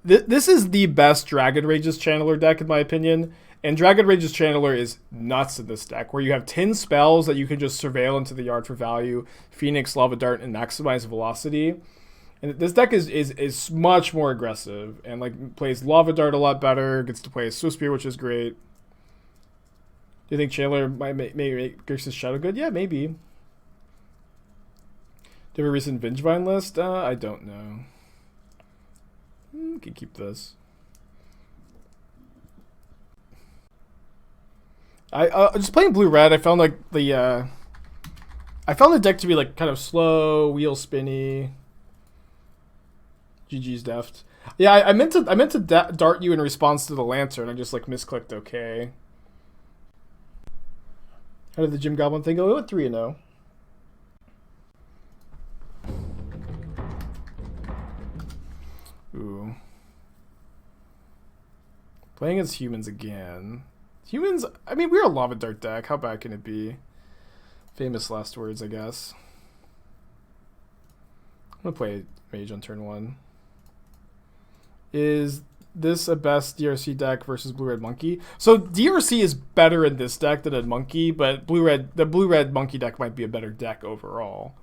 This is the best Dragon Rage's Channeler deck, in my opinion. And Dragon Rage's Channeler is nuts in this deck, where you have 10 spells that you can just surveil into the yard for value, Phoenix, Lava Dart, and maximize velocity. And this deck is much more aggressive, and like plays Lava Dart a lot better, gets to play Swiftspear, which is great. Do you think Channeler might make Grixis Shadow good? Yeah, maybe. Do you have a recent Vengevine list? I don't know. Can keep this. I just playing blue red. I found like the deck to be like kind of slow, wheel spinny. GG's deft. Yeah, I meant to dart you in response to the lantern. I just like misclicked OK. How did the Gym Goblin thing go? It went 3-0. Ooh. Playing as humans again. Humans, I mean, we're a Lava Dart deck. How bad can it be? Famous last words, I guess. I'm going to play Mage on turn 1. Is this a best DRC deck versus Blue-Red Monkey? So DRC is better in this deck than in Monkey, but the Blue-Red Monkey deck might be a better deck overall.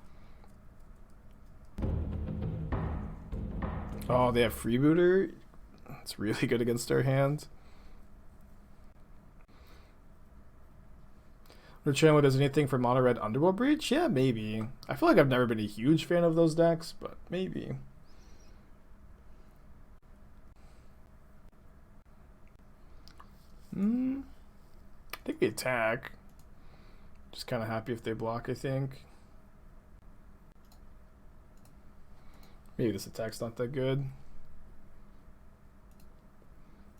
Oh, they have Freebooter? It's really good against our hand. Wonder Chandler does anything for Mono Red Underworld Breach? Yeah, maybe. I feel like I've never been a huge fan of those decks, but maybe. I think we attack. Just kind of happy if they block, I think. Maybe this attack's not that good.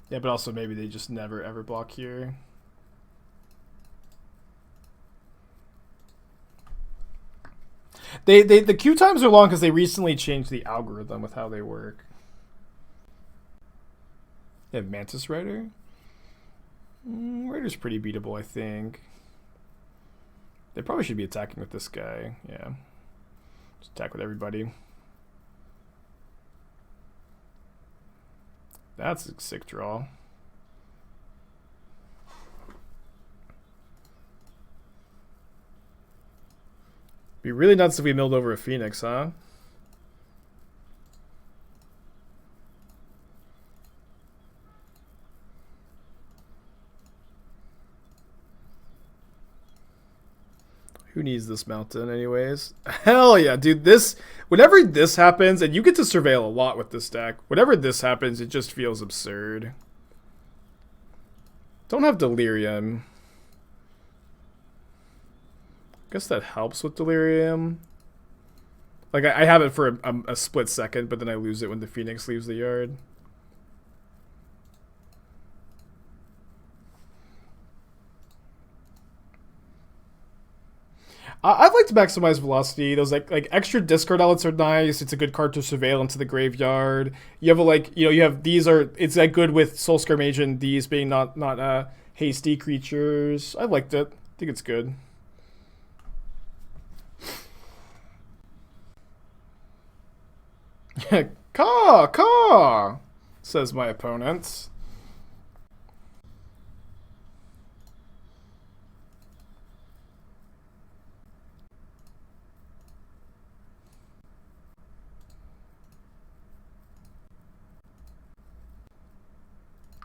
Yeah, but also maybe they just never ever block here. The queue times are long because they recently changed the algorithm with how they work. They have Mantis Rider. Rider's pretty beatable, I think. They probably should be attacking with this guy. Yeah. Just attack with everybody. That's a sick draw. Be really nuts if we milled over a Phoenix, huh? Who needs this mountain anyways? Hell yeah, dude. Whenever this happens, and you get to surveil a lot with this deck, whenever this happens, it just feels absurd. Don't have Delirium. Guess that helps with Delirium. Like, I have it for a split second, but then I lose it when the Phoenix leaves the yard. I'd like to maximize velocity. Those like extra discard outlets are nice. It's a good card to surveil into the graveyard. You have you have these are it's like good with Soul-Scar Mage and these being not hasty creatures. I liked it. I think it's good. Caw, says my opponent.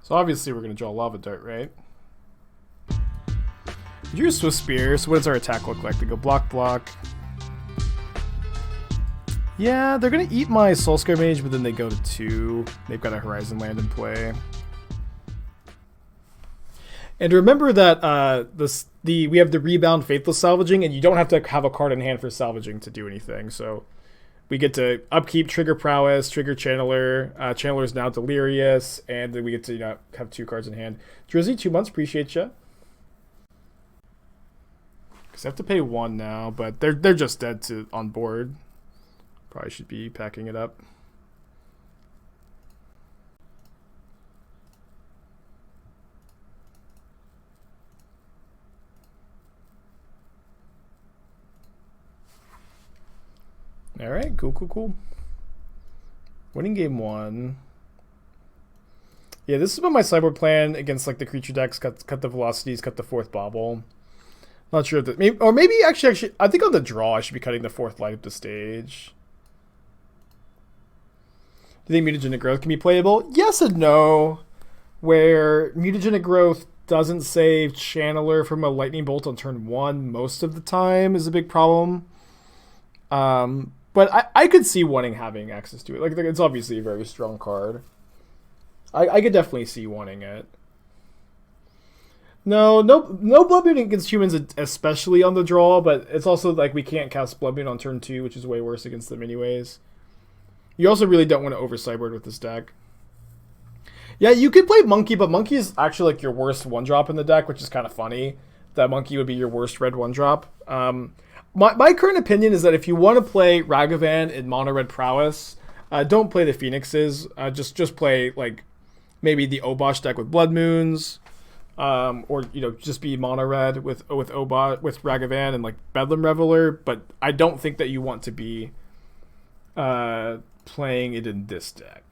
So obviously we're going to draw Lava Dart, right? We drew Swiftspear, so what does our attack look like? They go block, block. Yeah, they're going to eat my Soul-Scar Mage, but then they go to 2. They've got a Horizon Land in play. And remember that we have the Rebound Faithless Salvaging, and you don't have to have a card in hand for salvaging to do anything, so... We get to upkeep, trigger Prowess, trigger Channeler. Channeler is now Delirious, and then we get to have 2 cards in hand. Drizzy, 2 months, appreciate you. Because I have to pay 1 now, but they're just dead on board. Probably should be packing it up. All right, cool. Winning game 1. Yeah, this is about my sideboard plan against like the creature decks. Cut the velocities, cut the fourth Bauble. Not sure if that, maybe actually, I think on the draw I should be cutting the fourth light up the stage. Do you think mutagenic growth can be playable? Yes and no. Where mutagenic growth doesn't save Channeler from a lightning bolt on turn 1 most of the time is a big problem. But I could see wanting having access to it. Like it's obviously a very strong card. I could definitely see wanting it. No Bloodmoon against humans, especially on the draw, but it's also like we can't cast Bloodmoon on turn 2, which is way worse against them anyways. You also really don't want to over sideboard with this deck. Yeah, you could play Monkey, but Monkey is actually like your worst 1-drop in the deck, which is kind of funny. That Monkey would be your worst red 1-drop. My current opinion is that if you want to play Ragavan in mono red prowess, don't play the Phoenixes. Just play like maybe the Obosh deck with Blood Moons, or just be mono red with Ragavan and like Bedlam Reveler. But I don't think that you want to be playing it in this deck.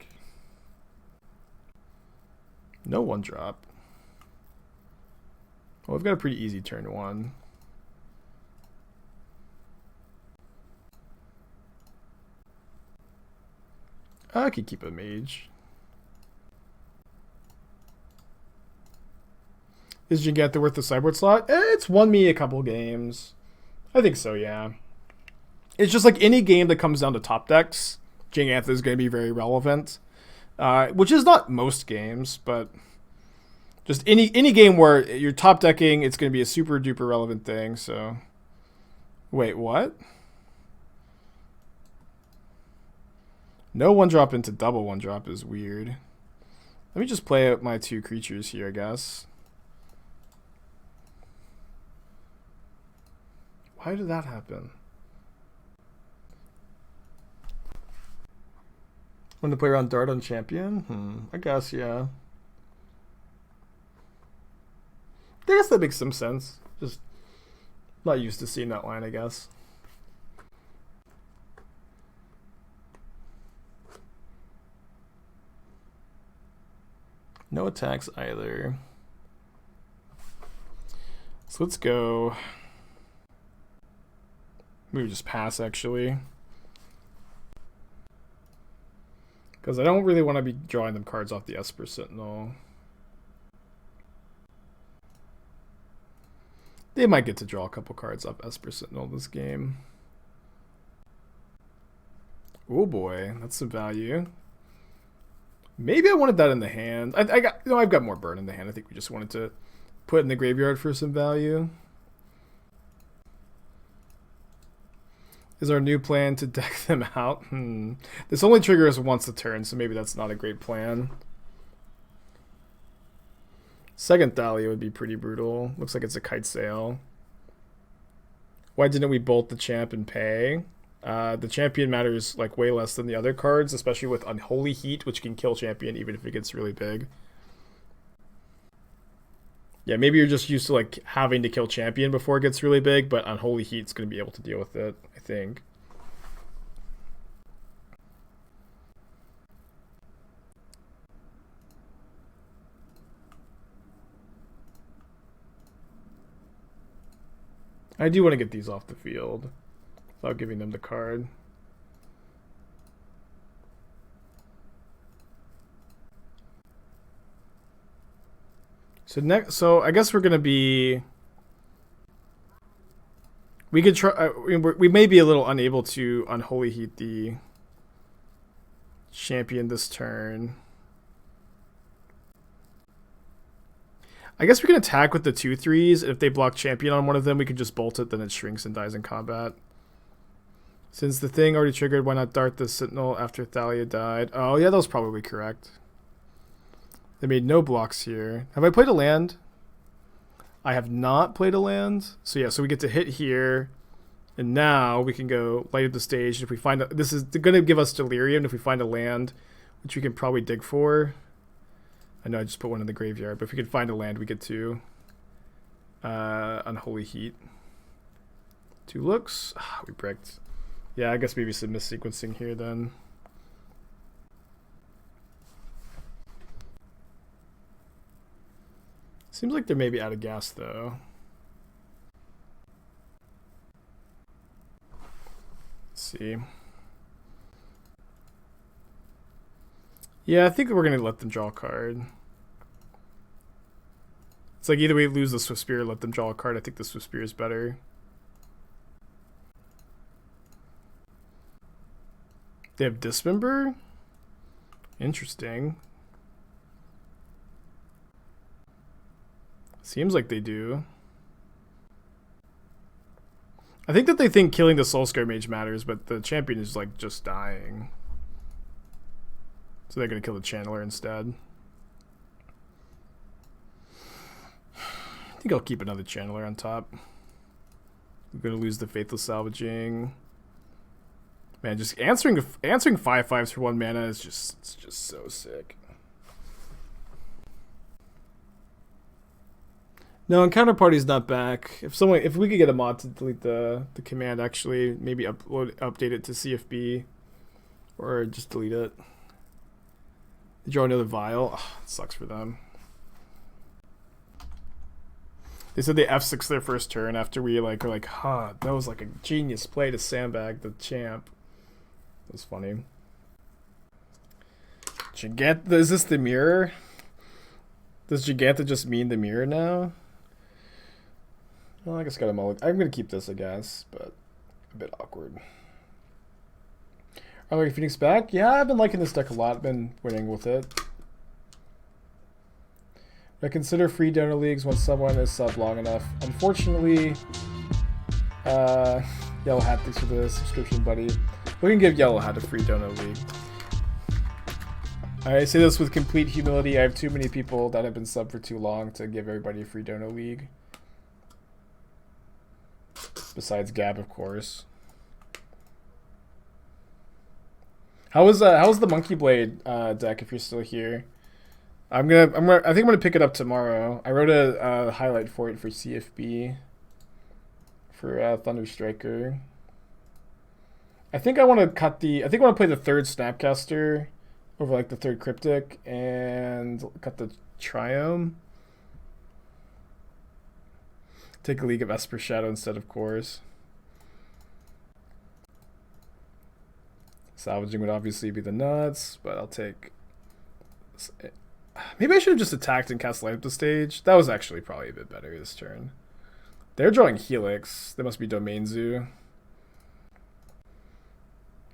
No 1-drop. Well, we've got a pretty easy turn 1. I could keep a mage. Is Jegantha worth the sideboard slot? It's won me a couple games. I think so, yeah. It's just like any game that comes down to top decks, Jegantha is going to be very relevant. Which is not most games, but just any game where you're top decking, it's going to be a super duper relevant thing. So, wait, what? No 1-drop into double 1-drop is weird. Let me just play out my 2 creatures here, I guess. Why did that happen? Want to play around Dart on Champion? I guess, yeah. I guess that makes some sense. Just not used to seeing that line, I guess. No attacks either. So let's go. Maybe just pass, actually. Because I don't really want to be drawing them cards off the Esper Sentinel. They might get to draw a couple cards off Esper Sentinel this game. Oh boy, that's some value. Maybe I wanted that in the hand. I've got more burn in the hand. I think we just wanted to put in the graveyard for some value. Is our new plan to deck them out? This only triggers once a turn, so maybe that's not a great plan. Second Thalia would be pretty brutal. Looks like it's a kite sail. Why didn't we bolt the champ and pay? The champion matters like way less than the other cards, especially with Unholy Heat, which can kill champion even if it gets really big. Yeah, maybe you're just used to like having to kill champion before it gets really big, but Unholy Heat's going to be able to deal with it, I think. I do want to get these off the field without giving them the card. So I guess we're gonna be. We could try. We may be a little unable to Unholy Heat the champion this turn. I guess we can attack with the 2/3s. If they block champion on one of them, we can just bolt it, then it shrinks and dies in combat. Since the thing already triggered, why not dart the Sentinel after Thalia died? Oh, yeah, that was probably correct. They made no blocks here. Have I played a land? I have not played a land. So yeah, so we get to hit here. And now we can go light up the stage. If we find this is going to give us Delirium if we find a land, which we can probably dig for. I know I just put one in the graveyard, but if we could find a land, we get to Unholy Heat. 2 looks. We bricked. Yeah, I guess maybe some missequencing sequencing here then. So so I guess we're going to be. We may be a little unable to Unholy Heat the champion this turn. I guess we can attack with the 2/3s. If they block champion on one of them, we can just bolt it, then it shrinks and dies in combat. Since the thing already triggered, why not dart the Sentinel after Thalia died? Oh, yeah, that was probably correct. Have I played a land? I have not played a land. So yeah, so we get to hit here. And now we can go light up the stage. If we find this is going to give us Delirium if we find a land, which we can probably dig for. I know I just put one in the graveyard, but if we could find a land, we get to Unholy Heat. 2 looks. We bricked. Yeah, I guess maybe some missequencing here then. Seems like they're maybe out of gas though. Let's see. Yeah, I think we're gonna let them draw a card. It's like either we lose the Swiftspear or let them draw a card. I think the Swiftspear is better. They have Dismember? Interesting. Seems like they do. I think that they think killing the Soul-Scar Mage matters, but the champion is like just dying. So they're going to kill the Channeler instead. I think I'll keep another Channeler on top. I'm going to lose the Faithless Salvaging. Man, just answering 5/5s for 1 mana is just so sick. No, and Counterparty's not back. If we could get a mod to delete the command, actually, maybe update it to CFB, or just delete it. They draw another Vial. Oh, it sucks for them. They said they F6 their first turn after we were like, huh, that was like a genius play to sandbag the champ. That was funny. Jegantha, is this the mirror? Does Jegantha just mean the mirror now? Well, I guess got a mulligan. I'm gonna keep this, I guess, but a bit awkward. Are Phoenix back? Yeah, I've been liking this deck a lot. Been winning with it. I consider free donor leagues when someone is sub long enough. Unfortunately, Yellow Hat, thanks for the subscription, buddy. We can give Yellow Hat a free donor league. I say this with complete humility. I have too many people that have been sub for too long to give everybody a free donor league. Besides Gab, of course. How was the Monkey Blade deck? If you're still here, I think I'm gonna pick it up tomorrow. I wrote a highlight for it for CFB for Thunder Striker. I think I want to cut the. I think I want to play the 3rd Snapcaster over like the 3rd Cryptic and cut the Triome. Take a League of Esper Shadow instead, of course. Salvaging would obviously be the nuts, but I'll take... Maybe I should have just attacked and cast Light Up the Stage. That was actually probably a bit better this turn. They're drawing Helix. They must be Domain Zoo.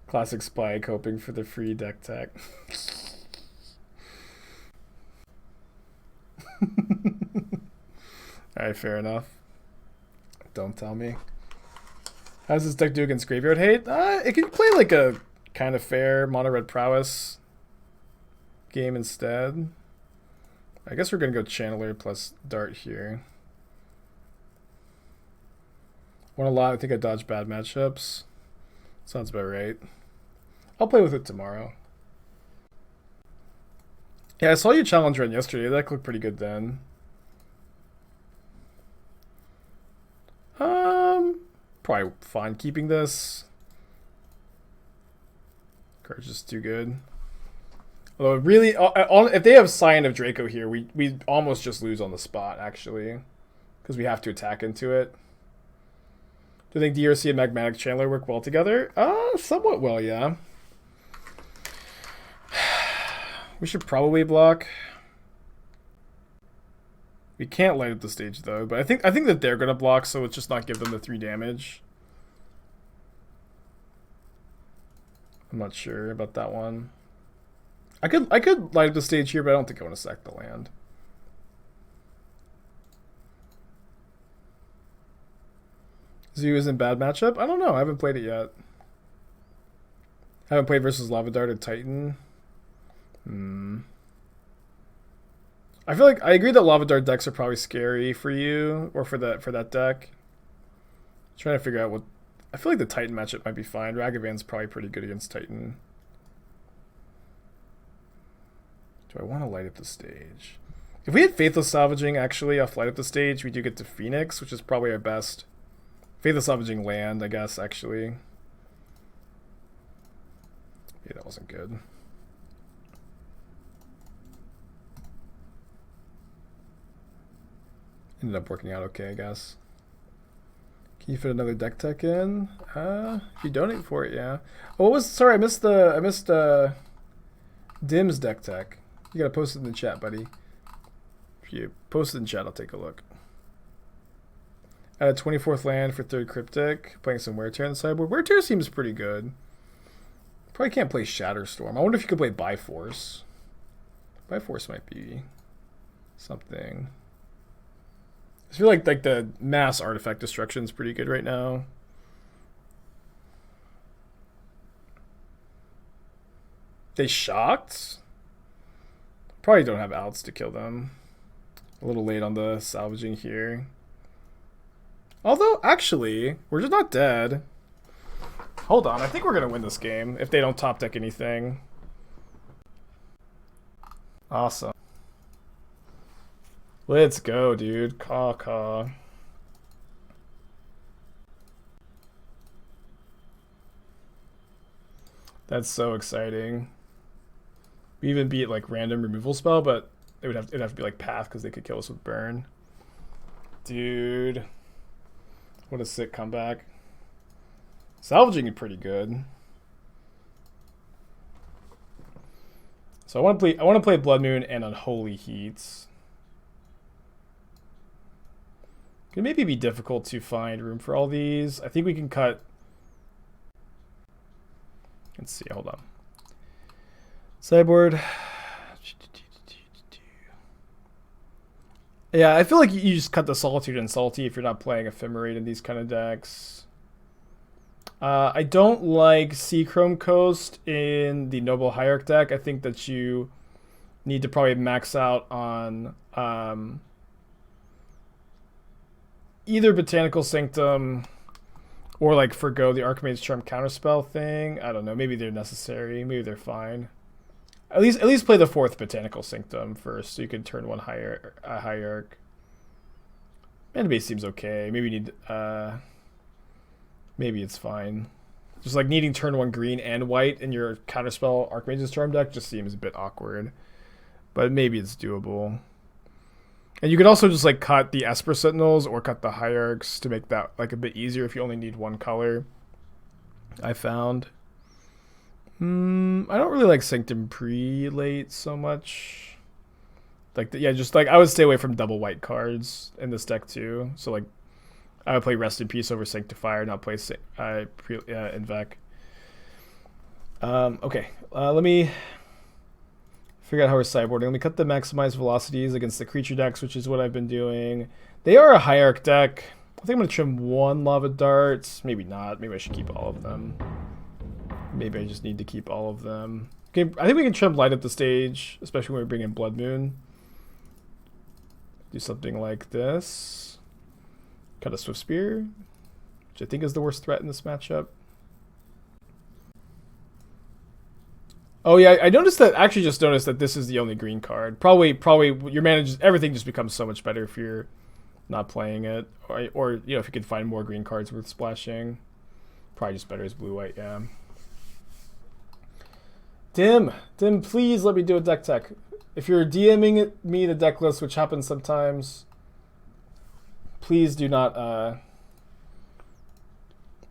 Classic Spike, hoping for the free deck tech. Alright, fair enough. Don't tell me. How does this deck do against Graveyard Hate? It can play like a kind of fair mono red prowess game instead. I guess we're gonna go Channeler plus Dart here. Won a lot. I think I dodged bad matchups. Sounds about right. I'll play with it tomorrow. Yeah, I saw you challenge run yesterday. That looked pretty good then. Probably fine keeping this. Card's just too good. Although really, if they have Scion of Draco here, we almost just lose on the spot actually, because we have to attack into it. Do you think DRC and Magmatic Channeler work well together? Somewhat well, yeah. We should probably block. We can't light up the stage though, but I think that they're gonna block, so let's just not give them the 3 damage. I'm not sure about that one. I could light up the stage here, but I don't think I want to sack the land. Zoo is in bad matchup? I don't know. I haven't played it yet. Haven't played versus Lava Dart or Titan. I feel like I agree that Lava Dart decks are probably scary for you or for that deck. I'm trying to figure out what. I feel like the Titan matchup might be fine. Ragavan's probably pretty good against Titan. Do I want to light up the stage? If we had Faithless Salvaging actually off light up the stage, we do get to Phoenix, which is probably our best. Faithless Salvaging land, I guess, actually. Yeah, that wasn't good. Ended up working out okay, I guess. Can you fit another deck tech in? If you donate for it, yeah. Oh, what was? Sorry, I missed Dim's deck tech. You gotta post it in the chat, buddy. If you post it in chat, I'll take a look. Add a 24th land for 3rd Cryptic. Playing some Wear Tear on the sideboard. Wear Tear seems pretty good. Probably can't play Shatterstorm. I wonder if you could play Byforce. Byforce might be something. I feel like the mass artifact destruction is pretty good right now. They shocked? Probably don't have outs to kill them. A little late on the salvaging here. Although, actually, we're just not dead. Hold on, I think we're going to win this game if they don't top deck anything. Awesome. Let's go, dude. Caw. That's so exciting. We even beat like random removal spell, but it'd have to be like path because they could kill us with burn. Dude. What a sick comeback. Salvaging is pretty good. So I want to play Blood Moon and Unholy Heat. Could maybe be difficult to find room for all these. I think we can cut. Let's see, hold on. Sideboard. Yeah, I feel like you just cut the Solitude and Salty if you're not playing Ephemerate in these kind of decks. I don't like Seachrome Coast in the Noble Hierarch deck. I think that you need to probably max out on either Botanical Sanctum or like forgo the Archmage's Charm counterspell thing. I don't know. Maybe they're necessary. Maybe they're fine. At least play the 4th Botanical Sanctum first, so you can turn one Hierarch. Mana base seems okay. Maybe you need maybe it's fine. Just like needing turn 1 green and white in your counterspell Archmage's Charm deck just seems a bit awkward. But maybe it's doable. And you could also just like cut the Esper Sentinels or cut the Hierarchs to make that like a bit easier if you only need one color. I found. I don't really like Sanctum Prelate so much. Like yeah, just like I would stay away from double white cards in this deck too. So like I would play Rest in Peace over Sanctifier, not play Invec. Okay, let me figure out how we're sideboarding. Let me cut the maximized velocities against the creature decks, which is what I've been doing. They are a Hierarch deck. I think I'm going to trim 1 Lava Dart. Maybe not. Maybe I should keep all of them. Maybe I just need to keep all of them. Okay, I think we can trim light at the stage, especially when we bring in Blood Moon. Do something like this. Cut a Swiftspear, which I think is the worst threat in this matchup. Oh yeah, I noticed that. Actually, just noticed that this is the only green card. Probably your mana everything just becomes so much better if you're not playing it, or you know if you could find more green cards worth splashing. Probably just better as blue white. Yeah. Dim, please let me do a deck tech. If you're DMing me the deck list, which happens sometimes, please do not.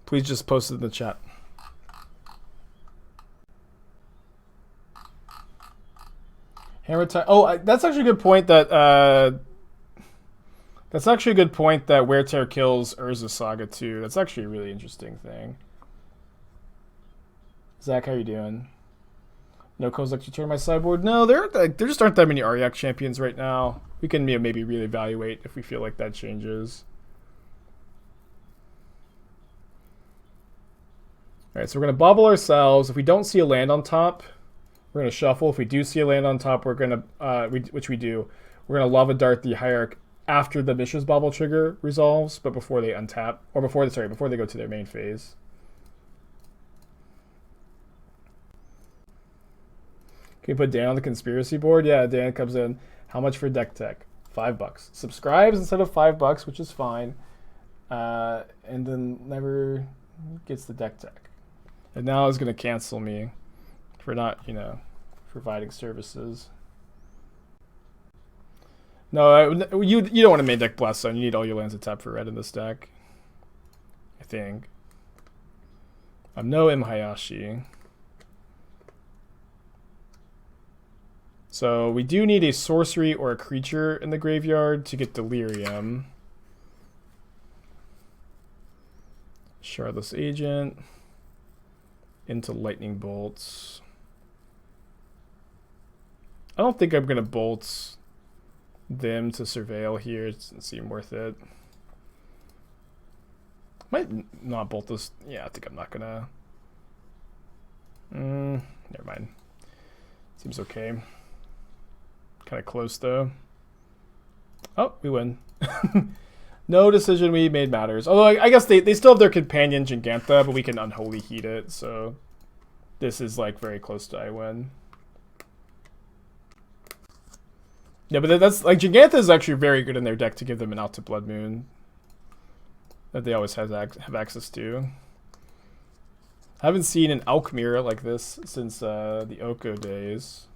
Please just post it in the chat. Hammer time. Oh, that's actually a good point. That that's actually a good point. That Wear Tear kills Urza Saga too. That's actually a really interesting thing. Zach, how you doing? No Kozak to turn my sideboard. No, there just aren't that many Ariak champions right now. We can maybe reevaluate if we feel like that changes. All right, so we're gonna bauble ourselves. If we don't see a land on top, we're gonna shuffle. If we do see a land on top, we're gonna which we do. We're gonna Lava Dart the Hierarch after the Mishra's Bauble trigger resolves, but before they untap, or before they go to their main phase. Can we put Dan on the conspiracy board? Yeah, Dan comes in. How much for deck tech? $5. Subscribes instead of $5, which is fine. And then never gets the deck tech. And now is gonna cancel me for not, providing services. No, you don't want to main deck Blast Zone. You need all your lands to tap for red in this deck. I think. I'm no Hayashi. So we do need a sorcery or a creature in the graveyard to get Delirium. Shardless Agent. Into Lightning Bolts. I don't think I'm going to bolt them to Surveil here. It doesn't seem worth it. Might not bolt this. Yeah, I think I'm not going to. Never mind. Seems okay. Kind of close, though. Oh, we win. No decision we made matters. Although, I guess they still have their companion, Jegantha, but we can Unholy Heat it, so this is, like, very close to I win. Yeah, but that's, like, Jegantha is actually very good in their deck to give them an out to Blood Moon that they always have access to. I haven't seen an Alchemira like this since the Oko days.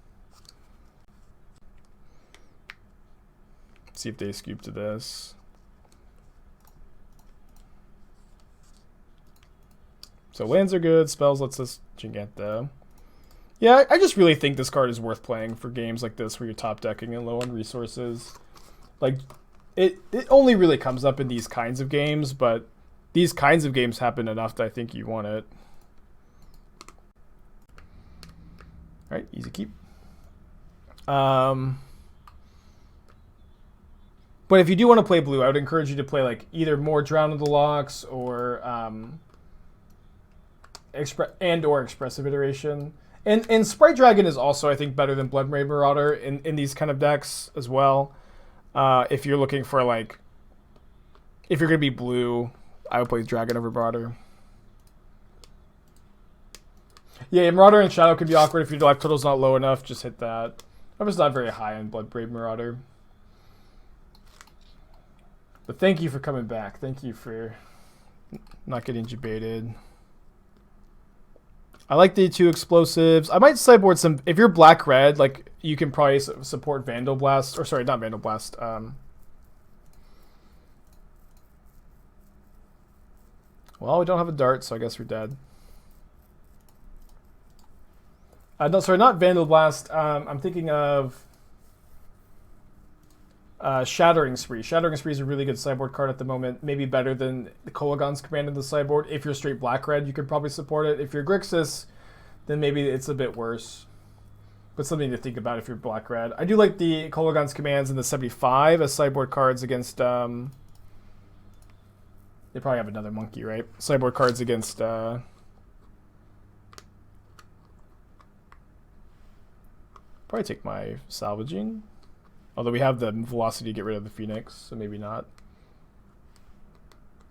See if they scoop to this. So lands are good, spells lets us Jegantha. Yeah, I just really think this card is worth playing for games like this where you're top decking and low on resources. Like, it only really comes up in these kinds of games, but these kinds of games happen enough that I think you want it. Alright, easy keep. But if you do want to play blue, I would encourage you to play like either more Drown in the Locks or Expressive Iteration. And Sprite Dragon is also, I think, better than Bloodbraid Marauder in these kind of decks as well. If you're looking for like, if you're gonna be blue, I would play Dragon over Marauder. Yeah, Marauder and Shadow could be awkward if your life total's not low enough. Just hit that. I was not very high on Bloodbraid Marauder. But thank you for coming back. Thank you for not getting debated. I like the 2 explosives. I might sideboard some. If you're black-red, like, you can probably support Vandal Blast. Or sorry, not Vandal Blast. Well, we don't have a dart, so I guess we're dead. No, sorry, not Vandal Blast. I'm thinking of Shattering Spree. Shattering Spree is a really good sideboard card at the moment. Maybe better than the Kolagon's Command in the sideboard. If you're straight black-red, you could probably support it. If you're Grixis, then maybe it's a bit worse. But something to think about if you're black-red. I do like the Kolagon's Commands in the 75 as sideboard cards against... they probably have another monkey, right? Sideboard cards against... probably take my Salvaging. Although we have the velocity to get rid of the Phoenix, so maybe not.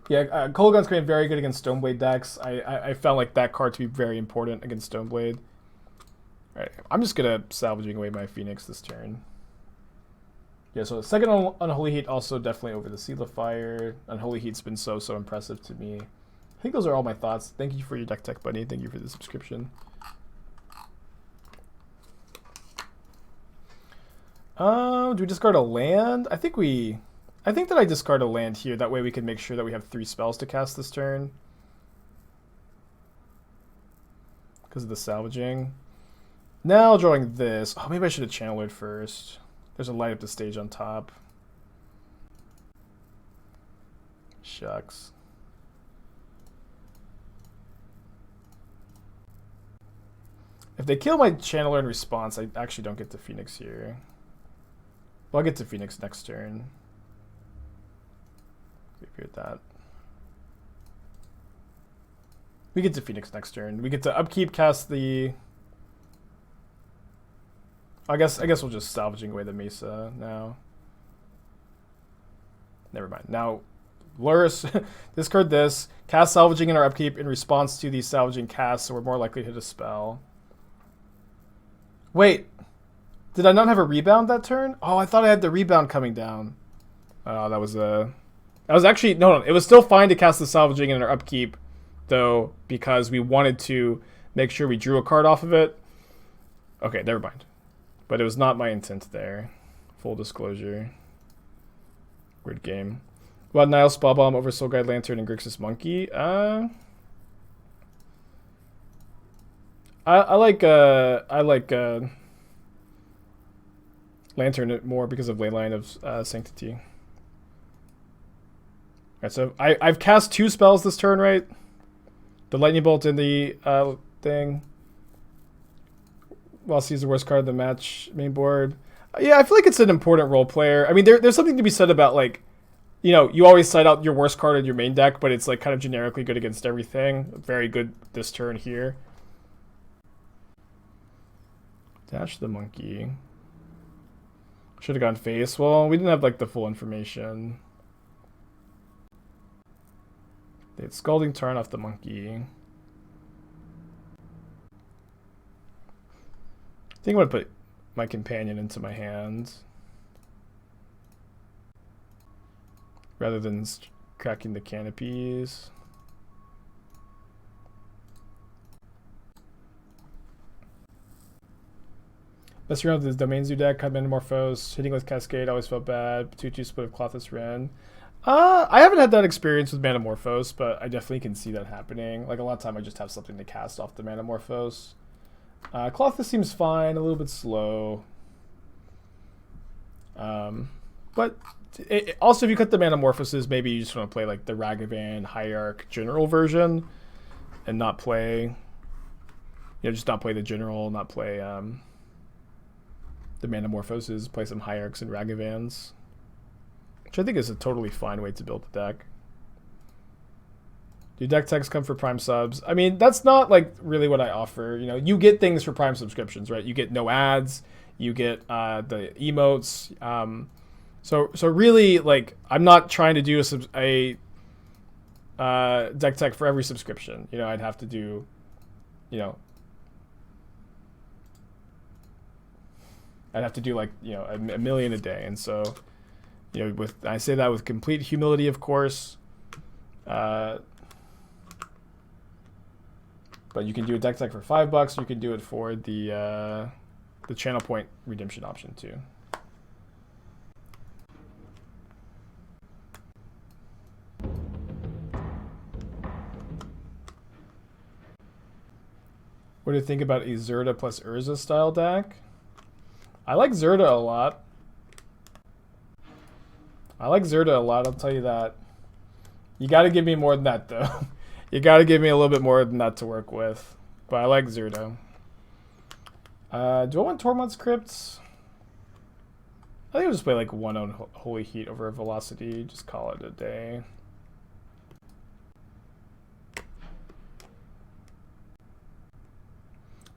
Yeah, Kolagon's Command very good against Stoneblade decks. I found like that card to be very important against Stoneblade. Alright, I'm just gonna Salvaging away my Phoenix this turn. Yeah, so the second Unholy Heat also definitely over the Seal of Fire. Unholy Heat's been so impressive to me. I think those are all my thoughts. Thank you for your deck tech, buddy. Thank you for the subscription. Do we discard a land? I think that I discard a land here. That way we can make sure that we have 3 spells to cast this turn. Because of the Salvaging. Now drawing this. Oh, maybe I should have Channeler first. There's a light up the stage on top. Shucks. If they kill my Channeler in response, I actually don't get to Phoenix here. Well, I'll get to Phoenix next turn. With that. We get to Phoenix next turn. We get to upkeep, cast the... I guess we'll just Salvaging away the Mesa now. Never mind. Now, Lurrus, discard this. Cast Salvaging in our upkeep in response to the Salvaging cast, so we're more likely to hit a spell. Wait. Did I not have a rebound that turn? Oh, I thought I had the rebound coming down. Oh, that was a... That was actually... No, it was still fine to cast the Salvaging in our upkeep, though, because we wanted to make sure we drew a card off of it. Okay, never mind. But it was not my intent there. Full disclosure. Weird game. What, Nile Spell Bomb over Soul Guide Lantern and Grixis Monkey? I like Lantern more because of Leyline of Sanctity. Alright, so I've cast 2 spells this turn, right? The Lightning Bolt and the thing. While sees the worst card of the match main board. Yeah, I feel like it's an important role player. I mean, there's something to be said about, like, you know, you always cite out your worst card in your main deck, but it's like kind of generically good against everything. Very good this turn here. Dash the monkey. Should have gone face. Well, we didn't have like the full information. They had Scalding Tarn off the monkey. I think I'm gonna put my companion into my hand rather than cracking the canopies. Messing around with the Domain Zoo deck, had Manamorphose, hitting with Cascade, always felt bad. 2/2 split of Clothless Wren. I haven't had that experience with Manamorphose, but I definitely can see that happening. Like, a lot of time I just have something to cast off the Manamorphose. Clothless seems fine, a little bit slow. But also, if you cut the Manamorphoses, maybe you just want to play like the Ragavan Hierarch General version and not play, you know, just not play the General, not play the Manamorphoses, play some Hierarchs and Ragavans, which I think is a totally fine way to build the deck. Do deck techs come for Prime subs? I mean, that's not like really what I offer. You know, you get things for Prime subscriptions, right? You get no ads, you get the emotes. So really, like, I'm not trying to do a deck tech for every subscription. You know, I'd have to do, you know, I'd have to do like, you know, a million a day. And so, you know, I say that with complete humility, of course. But you can do a deck tech for $5. You can do it for the channel point redemption option too. What do you think about a Zerda plus Urza style deck? I like Zerda a lot. I'll tell you that. You got to give me more than that, though. You got to give me a little bit more than that to work with. But I like Zerda. Do I want Tormod's Crypts? I think I'll just play like one Unholy Heat over a Velocity. Just call it a day.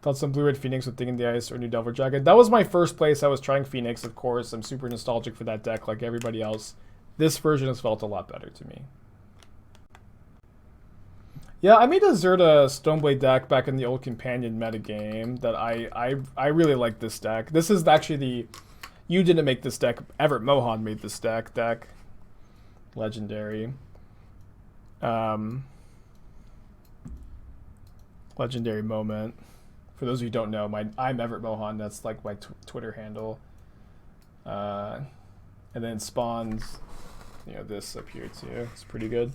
Thoughts on Blue-Red Phoenix with Thing in the Ice or New Delver Dragon? That was my first place. I was trying Phoenix, of course. I'm super nostalgic for that deck like everybody else. This version has felt a lot better to me. Yeah, I made a Zerda Stoneblade deck back in the old Companion metagame that I really like this deck. This is actually the... You didn't make this deck. Everett Mohan made this deck. Legendary. Legendary moment. For those of you who don't know, I'm Everett Mohan. That's like my Twitter handle. And then spawns, you know, this up here too. It's pretty good.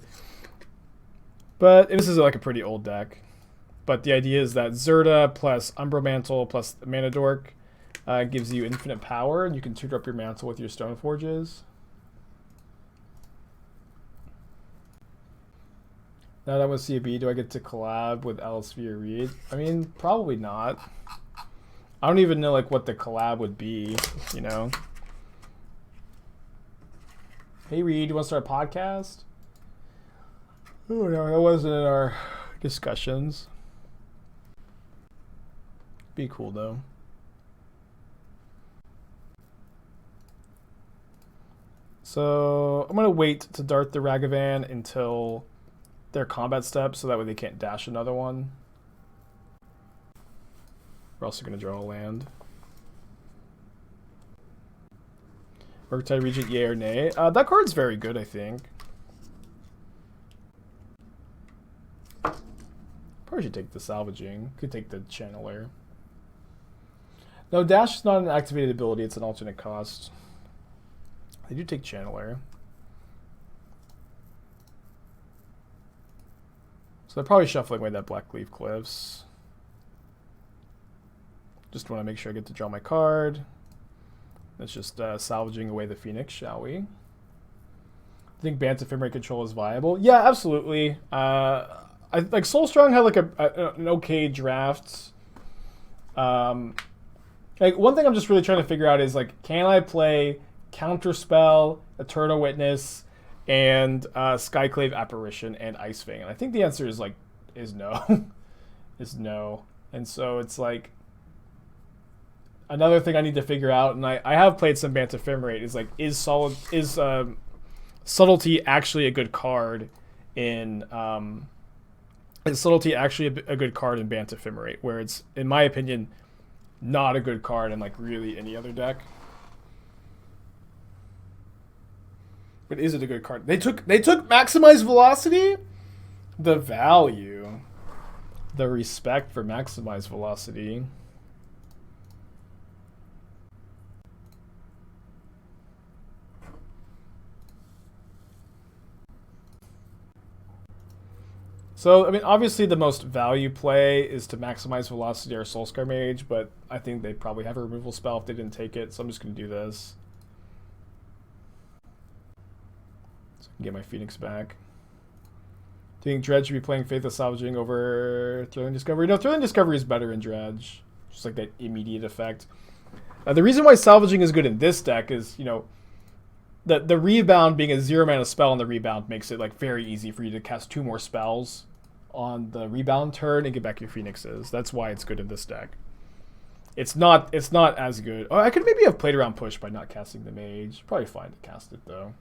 But this is like a pretty old deck. But the idea is that Zerda plus Umbra Mantle plus Mana Dork gives you infinite power, and you can tutor up your mantle with your Stone Forges. Now that I'm with CAB, do I get to collab with LSV or Reed? I mean, probably not. I don't even know like what the collab would be, you know? Hey Reed, you want to start a podcast? Oh no, that wasn't in our discussions. Be cool though. So I'm gonna wait to dart the Ragavan until their combat steps, so that way they can't dash another one. We're also going to draw a land. Murktide Regent, yay or nay? That card's very good, I think. Probably should take the Salvaging. Could take the Channeler. No, dash is not an activated ability, it's an alternate cost. I do take Channeler. So they're probably shuffling away that Blackleaf Cliffs. Just want to make sure I get to draw my card. Let's just salvaging away the Phoenix, shall we? I think Bant Ephemerate control is viable. Yeah, absolutely. Like Soulstrong had like an okay draft. Like one thing I'm just really trying to figure out is like, can I play Counterspell, Eternal Witness, and Skyclave Apparition and Ice Fang? And I think the answer is like no, is no. And so it's like another thing I need to figure out. And I have played some Bant Ephemerate. Is like is Subtlety actually a good card in is Subtlety actually a good card in Bant Ephemerate, where it's, in my opinion, not a good card in like really any other deck. But is it a good card? They took Maximize Velocity? The value. The respect for Maximize Velocity. So, I mean, obviously the most value play is to maximize Velocity or Soul-Scar Mage, but I think they probably have a removal spell if they didn't take it, so I'm just going to do this. So I can get my Phoenix back. Do you think Dredge should be playing Faithless Salvaging over Thrilling Discovery? No, Thrilling Discovery is better in Dredge. Just like that immediate effect. The reason why Salvaging is good in this deck is, you know, the Rebound being a 0-mana spell on the Rebound makes it like very easy for you to cast 2 more spells on the Rebound turn and get back your Phoenixes. That's why it's good in this deck. It's not as good. Oh, I could maybe have played around Push by not casting the Mage. Probably fine to cast it though.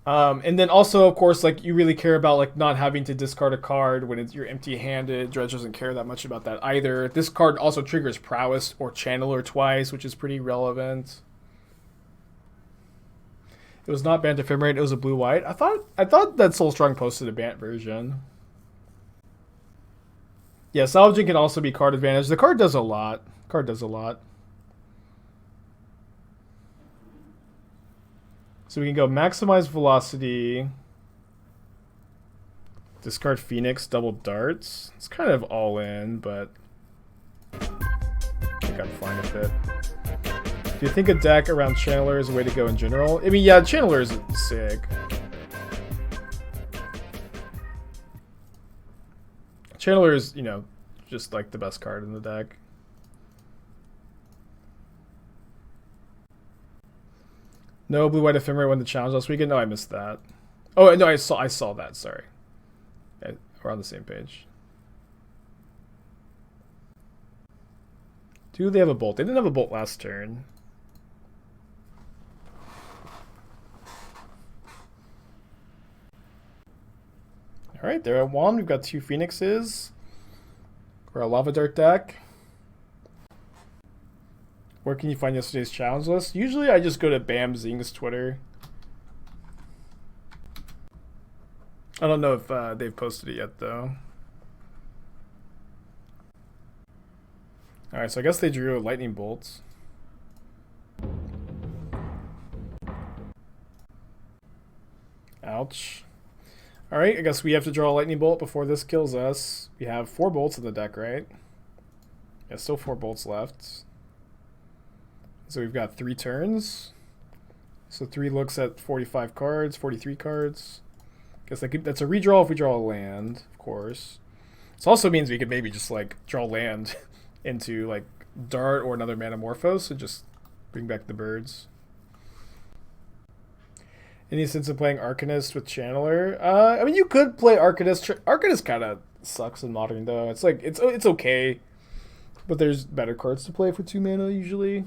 And then also, of course, like you really care about like not having to discard a card when you're empty-handed. Dredge doesn't care that much about that either. This card also triggers Prowess or Channeler twice, which is pretty relevant. It was not Bant Ephemerate, it was a blue-white. I thought that Soulstrong posted a Bant version. Yeah, Salvaging can also be card advantage. The card does a lot. So we can go Maximize Velocity. Discard Phoenix, double darts. It's kind of all in, but I think I'm fine with it. Do you think a deck around Channeler is a way to go in general? I mean, yeah, Channeler is sick. Channeler is, you know, just like the best card in the deck. No blue-white Ephemerate won the challenge last weekend? No, I missed that. Oh, no, I saw that, sorry. Okay, we're on the same page. Do they have a bolt? They didn't have a bolt last turn. Alright, they're at 1. We've got 2 Phoenixes. We're a Lava Dart deck. Where can you find yesterday's challenge list? Usually I just go to Bam Zing's Twitter. I don't know if they've posted it yet, though. Alright, so I guess they drew lightning bolts. Ouch. Alright, I guess we have to draw a lightning bolt before this kills us. We have 4 bolts in the deck, right? Yeah, still 4 bolts left. So we've got 3 turns. So 3 looks at 45 cards, 43 cards. Guess that's a redraw if we draw a land, of course. This also means we could maybe just like draw land into like Dart or another Manamorphose and just bring back the birds. Any sense of playing Arcanist with Channeler? I mean, you could play Arcanist. Arcanist kind of sucks in Modern, though. It's like it's okay, but there's better cards to play for 2 mana usually.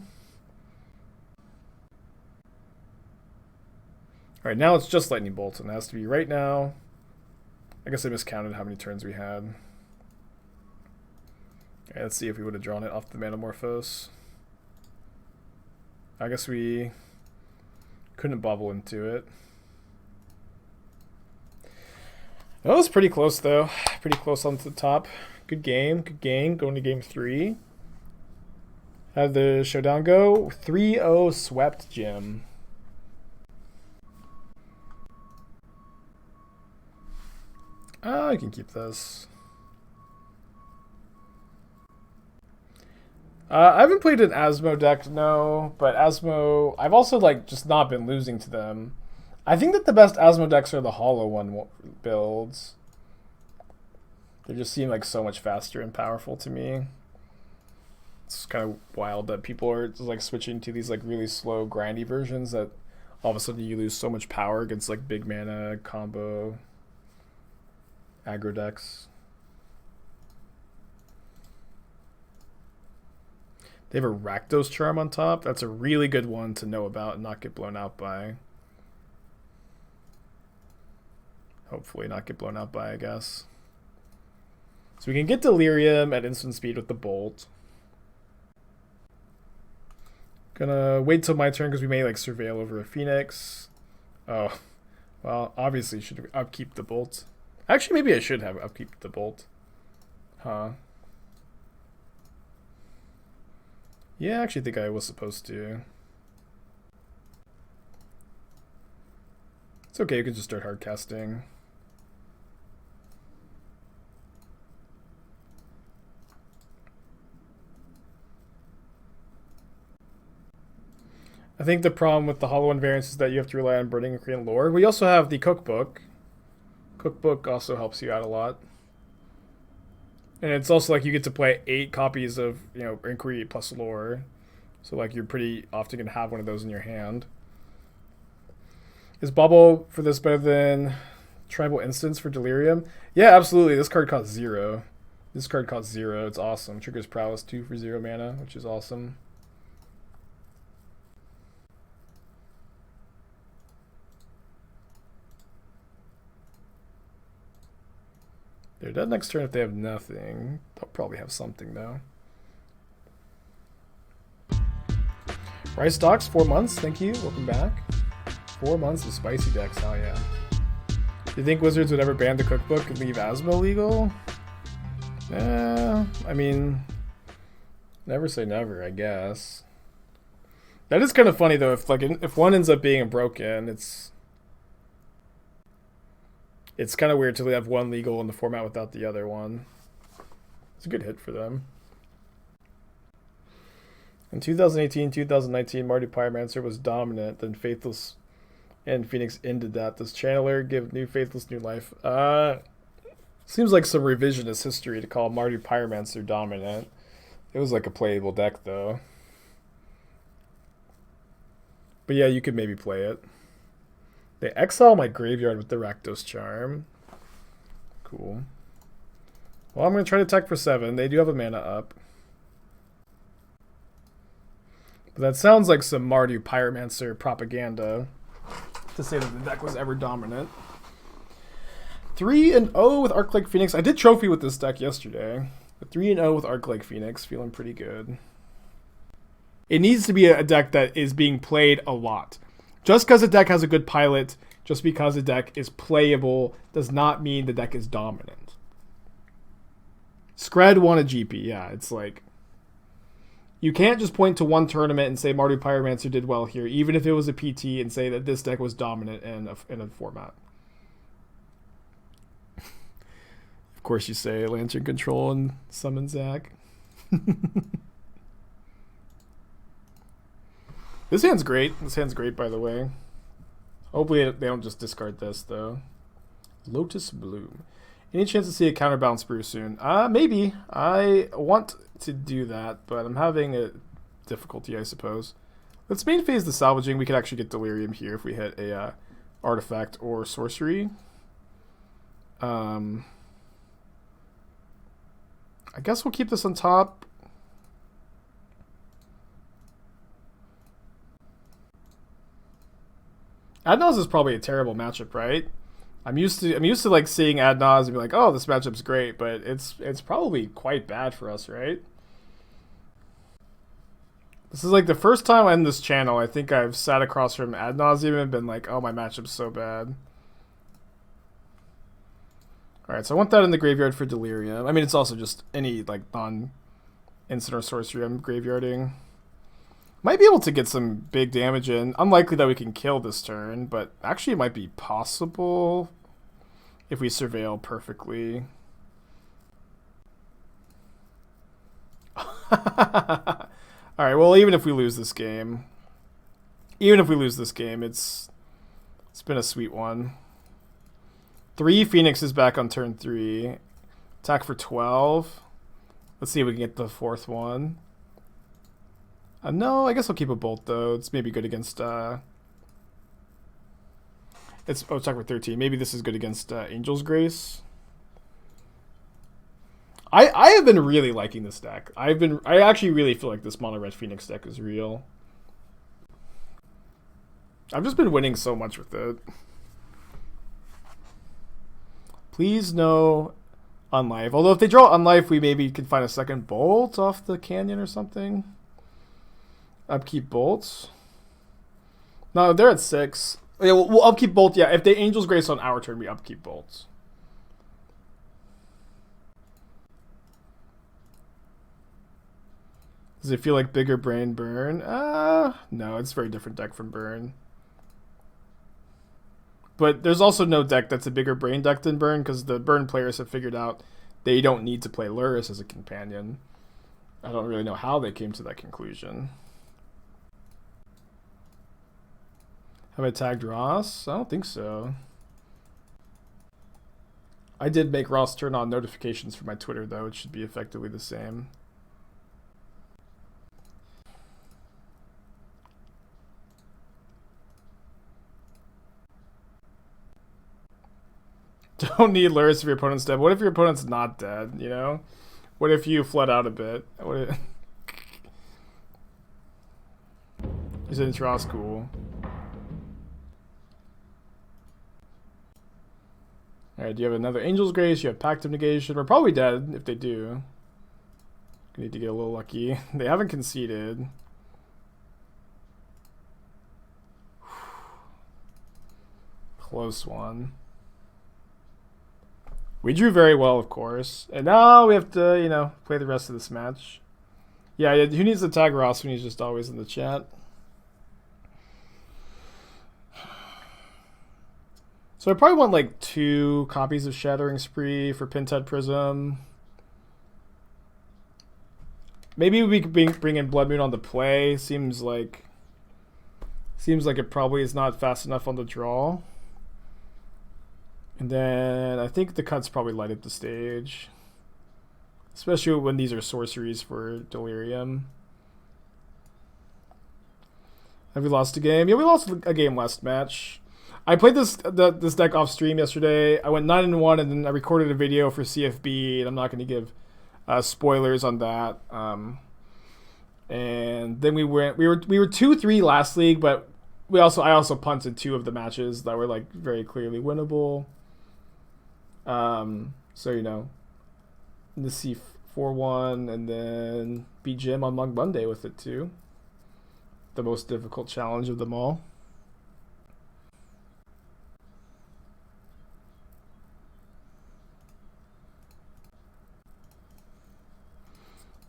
All right, now it's just Lightning Bolt, and it has to be right now. I guess I miscounted how many turns we had. All right, let's see if we would have drawn it off the Manamorphose. I guess we couldn't bubble into it. That was pretty close, though. Pretty close on the top. Good game. Good game. Going to game 3. How'd the showdown go? 3-0 swept Jim. I can keep this. I haven't played an Asmo deck, no, but Asmo, I've also like just not been losing to them. I think that the best Asmo decks are the Hollow One builds. They just seem like so much faster and powerful to me. It's kind of wild that people are just like switching to these like really slow, grindy versions that all of a sudden you lose so much power against like big mana combo aggro decks. They have a Rakdos Charm on top. That's a really good one to know about and not get blown out by. Hopefully not get blown out by, I guess. So we can get Delirium at instant speed with the Bolt. Gonna wait till my turn because we may like Surveil over a Phoenix. Oh, well, obviously should upkeep the Bolt. Actually, maybe I should have upkeep the Bolt. Huh. Yeah, I actually think I was supposed to. It's okay, you can just start hard casting. I think the problem with the Hollow One variants is that you have to rely on Burning and Korean lore. We also have the Cookbook. Cookbook also helps you out a lot. And it's also like you get to play 8 copies of, you know, Inquiry plus lore. So like you're pretty often going to have one of those in your hand. Is Bauble for this better than Tribal Instance for Delirium? Yeah, absolutely. This card costs 0. This card costs 0. It's awesome. Triggers Prowess 2 for 0 mana, which is awesome. They're dead next turn if they have nothing. They'll probably have something, though. Rice Stocks, 4 months. Thank you. Welcome back. 4 months of spicy decks. Hell yeah. Do you think Wizards would ever ban the Cookbook and leave Asmo legal? I mean, never say never, I guess. That is kind of funny, though. If one ends up being broken, it's kind of weird to have one legal in the format without the other one. It's a good hit for them. In 2018-2019, Marty Pyromancer was dominant, then Faithless and Phoenix ended that. Does Channeler give new Faithless new life? Seems like some revisionist history to call Marty Pyromancer dominant. It was like a playable deck, though. But yeah, you could maybe play it. They exile my graveyard with the Rakdos Charm. Cool. Well, I'm going to try to attack for 7. They do have a mana up. But that sounds like some Mardu Pyromancer propaganda to say that the deck was ever dominant. 3-0 with Arclight Phoenix. I did trophy with this deck yesterday. But 3-0 with Arclight Phoenix. Feeling pretty good. It needs to be a deck that is being played a lot. Just because a deck has a good pilot, just because a deck is playable, does not mean the deck is dominant. Scred won a GP, yeah. It's like, you can't just point to one tournament and say Mardu Pyromancer did well here, even if it was a PT, and say that this deck was dominant in a format. Of course you say Lantern Control and Summon Zack. This hand's great. This hand's great, by the way. Hopefully they don't just discard this, though. Lotus Bloom. Any chance to see a counterbalance brew soon? Maybe. I want to do that, but I'm having a difficulty, I suppose. Let's main phase the salvaging. We could actually get Delirium here if we hit a artifact or sorcery. I guess we'll keep this on top. Adnaz is probably a terrible matchup, right? I'm used to like seeing Adnaz and be like, oh, this matchup's great, but it's probably quite bad for us, right? This is like the first time on this channel I think I've sat across from Adnaz and been like, oh, my matchup's so bad. Alright, so I want that in the graveyard for Delirium. I mean, it's also just any like non-instant or sorcery I'm graveyarding. Might be able to get some big damage in. Unlikely that we can kill this turn, but actually it might be possible. if we surveil perfectly. Alright, well, even if we lose this game, it's been a sweet one. 3 Phoenixes back on turn 3. Attack for 12. Let's see if we can get the 4th one. No, I guess I'll keep a bolt, though. It's maybe good against... It's attack for 13. Maybe this is good against Angel's Grace. I have been really liking this deck. I actually really feel like this mono red Phoenix deck is real. I've just been winning so much with it. Please no Unlife. Although if they draw Unlife, we maybe could find a second bolt off the canyon or something. Upkeep bolts. No, they're at 6. Yeah, we'll upkeep bolt. Yeah, if they Angel's Grace on our turn, we upkeep bolts. Does it feel like bigger brain burn? No, it's a very different deck from burn. But there's also no deck that's a bigger brain deck than burn, because the burn players have figured out they don't need to play Lurrus as a companion. I don't really know how they came to that conclusion. Have I tagged Ross? I don't think so. I did make Ross turn on notifications for my Twitter, though. It should be effectively the same. Don't need Lurrus if your opponent's dead. What if your opponent's not dead, you know? What if you flood out a bit? What if... Isn't Ross cool? Alright, do you have another Angel's Grace? You have Pact of Negation. We're probably dead if they do. Need to get a little lucky. They haven't conceded. Close one. We drew very well, of course. And now we have to, you know, play the rest of this match. Yeah, who needs to tag Ross when he's just always in the chat? So I probably want like 2 copies of Shattering Spree for Pinhead Prism. Maybe we could bring in Blood Moon on the play. Seems like it probably is not fast enough on the draw. And then I think the cuts probably light up the stage. Especially when these are sorceries for Delirium. Have we lost a game? Yeah, we lost a game last match. I played this deck off stream yesterday. I went 9-1, and then I recorded a video for CFB, and I'm not going to give spoilers on that. And then we were 2-3 last league, but I also punted 2 of the matches that were like very clearly winnable. So you know, the C4-1, and then beat Jim on Mug Monday with it too. The most difficult challenge of them all.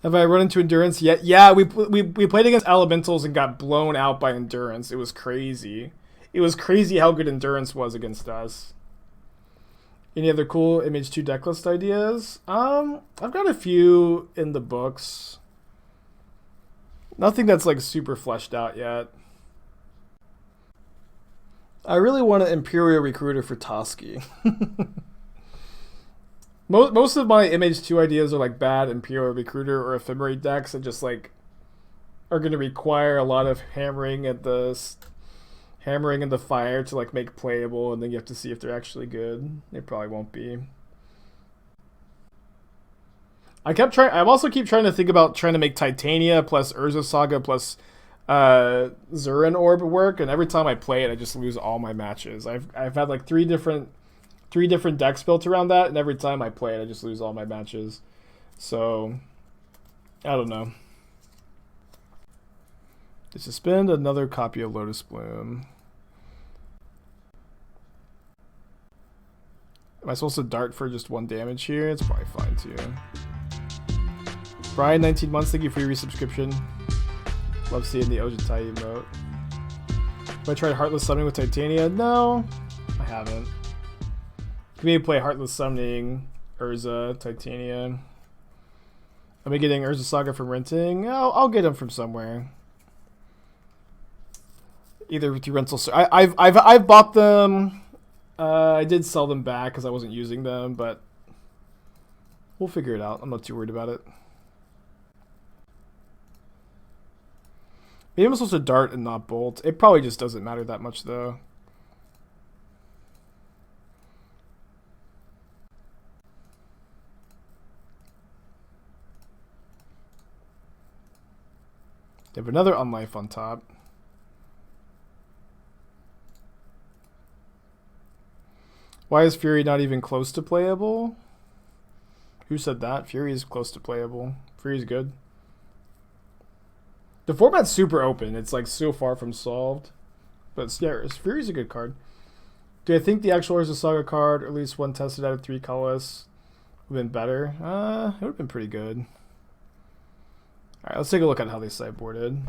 Have I run into Endurance yet? Yeah, we played against Elementals and got blown out by Endurance. It was crazy. It was crazy how good Endurance was against us. Any other cool MH2 decklist ideas? I've got a few in the books. Nothing that's like super fleshed out yet. I really want an Imperial Recruiter for Toski. Most of my MH2 ideas are like bad Imperial Recruiter or Ephemerate decks that just like are going to require a lot of hammering in the fire to like make playable, and then you have to see if they're actually good. They probably won't be. I also keep trying to think about trying to make Titania plus Urza Saga plus Zurin Orb work, and every time I play it, I just lose all my matches. I've had like three different decks built around that, and every time I play it, I just lose all my matches. So, I don't know. To suspend another copy of Lotus Bloom. Am I supposed to dart for just 1 damage here? It's probably fine too. Brian, 19 months, thank you for your resubscription. Love seeing the Ojitai emote. Have I tried Heartless Summoning with Titania? No, I haven't. Could maybe play Heartless Summoning, Urza, Titania. Am I getting Urza Saga from renting? I'll get them from somewhere. Either through rental. I've bought them. I did sell them back because I wasn't using them, but we'll figure it out. I'm not too worried about it. Maybe I'm supposed to dart and not bolt. It probably just doesn't matter that much though. They have another Unlife on top. Why is Fury not even close to playable? Who said that? Fury is close to playable. Fury's good. The format's super open. It's like so far from solved. But yeah, Fury's a good card. Do I think the actual Urza Saga card, or at least one tested out of 3 colors, would have been better? It would have been pretty good. Alright, let's take a look at how they sideboarded.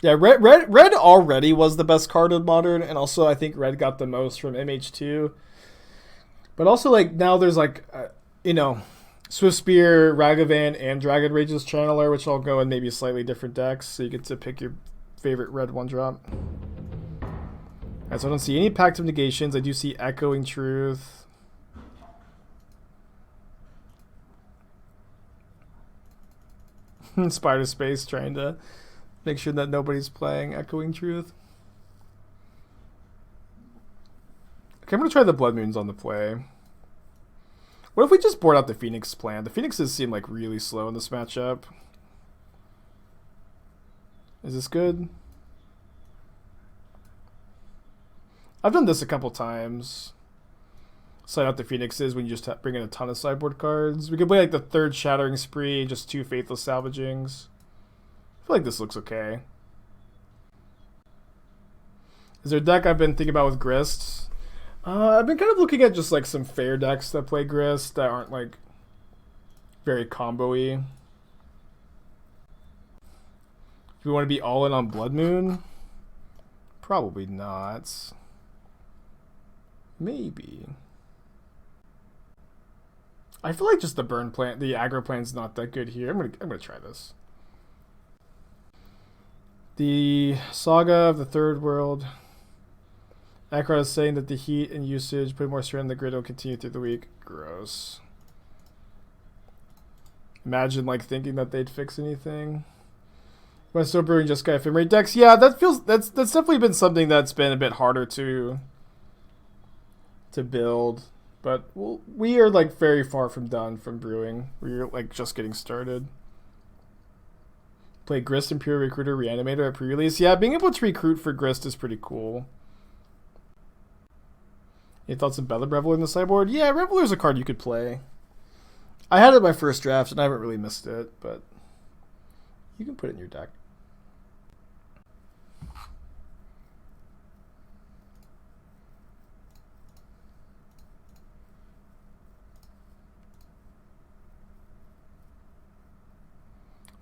Yeah, red already was the best card in Modern, and also I think red got the most from MH2. But also, like, now there's, like, you know, Swiftspear, Ragavan, and Dragon Rage's Channeler, which all go in maybe slightly different decks, so you get to pick your favorite red 1-drop. Alright, so I don't see any Pact of Negations. I do see Echoing Truth. Spider Space trying to make sure that nobody's playing Echoing Truth. Okay, I'm going to try the Blood Moons on the play. What if we just board out the Phoenix plan? The Phoenixes seem like really slow in this matchup. Is this good? I've done this a couple times. Sign out the Phoenixes when you just bring in a ton of sideboard cards. We could play like the 3rd Shattering Spree, just 2 Faithless Salvagings. I feel like this looks okay. Is there a deck I've been thinking about with Grist? I've been kind of looking at just like some fair decks that play Grist that aren't like very combo-y. Do we want to be all in on Blood Moon? Probably not. Maybe. I feel like just the burn plant, the aggro plan's not that good here. I'm gonna try this. The Saga of the Third World. Akrod is saying that the heat and usage put more strain on the grid will continue through the week. Gross. Imagine like thinking that they'd fix anything. Am I still brewing just Sky Ephemerate decks? Yeah, that's definitely been something that's been a bit harder to build. But we are like very far from done from brewing. We're like just getting started. Play Grist, Imperial Recruiter, Reanimator at pre-release. Yeah, being able to recruit for Grist is pretty cool. Any thoughts on Bella Reveler in the sideboard? Yeah, Reveler's a card you could play. I had it in my first draft and I haven't really missed it, but you can put it in your deck.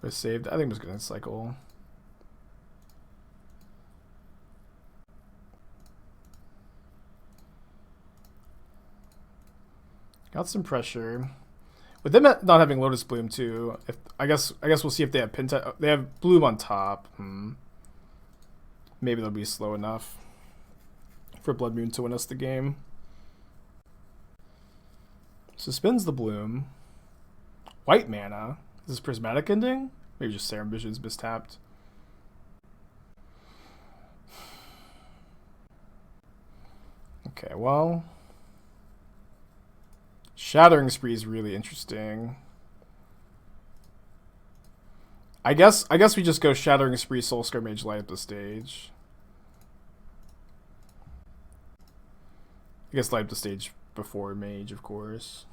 I saved. I think I'm just gonna cycle. Got some pressure. With them not having Lotus Bloom too, I guess we'll see if they have they have Bloom on top. Maybe they'll be slow enough for Blood Moon to win us the game. Suspends the Bloom. White mana. Is this Prismatic Ending? Maybe just Serum Vision's mistapped. Okay, well, Shattering Spree is really interesting. I guess we just go Shattering Spree, Soul-Scar Mage, light up the stage. I guess light up the stage before Mage, of course.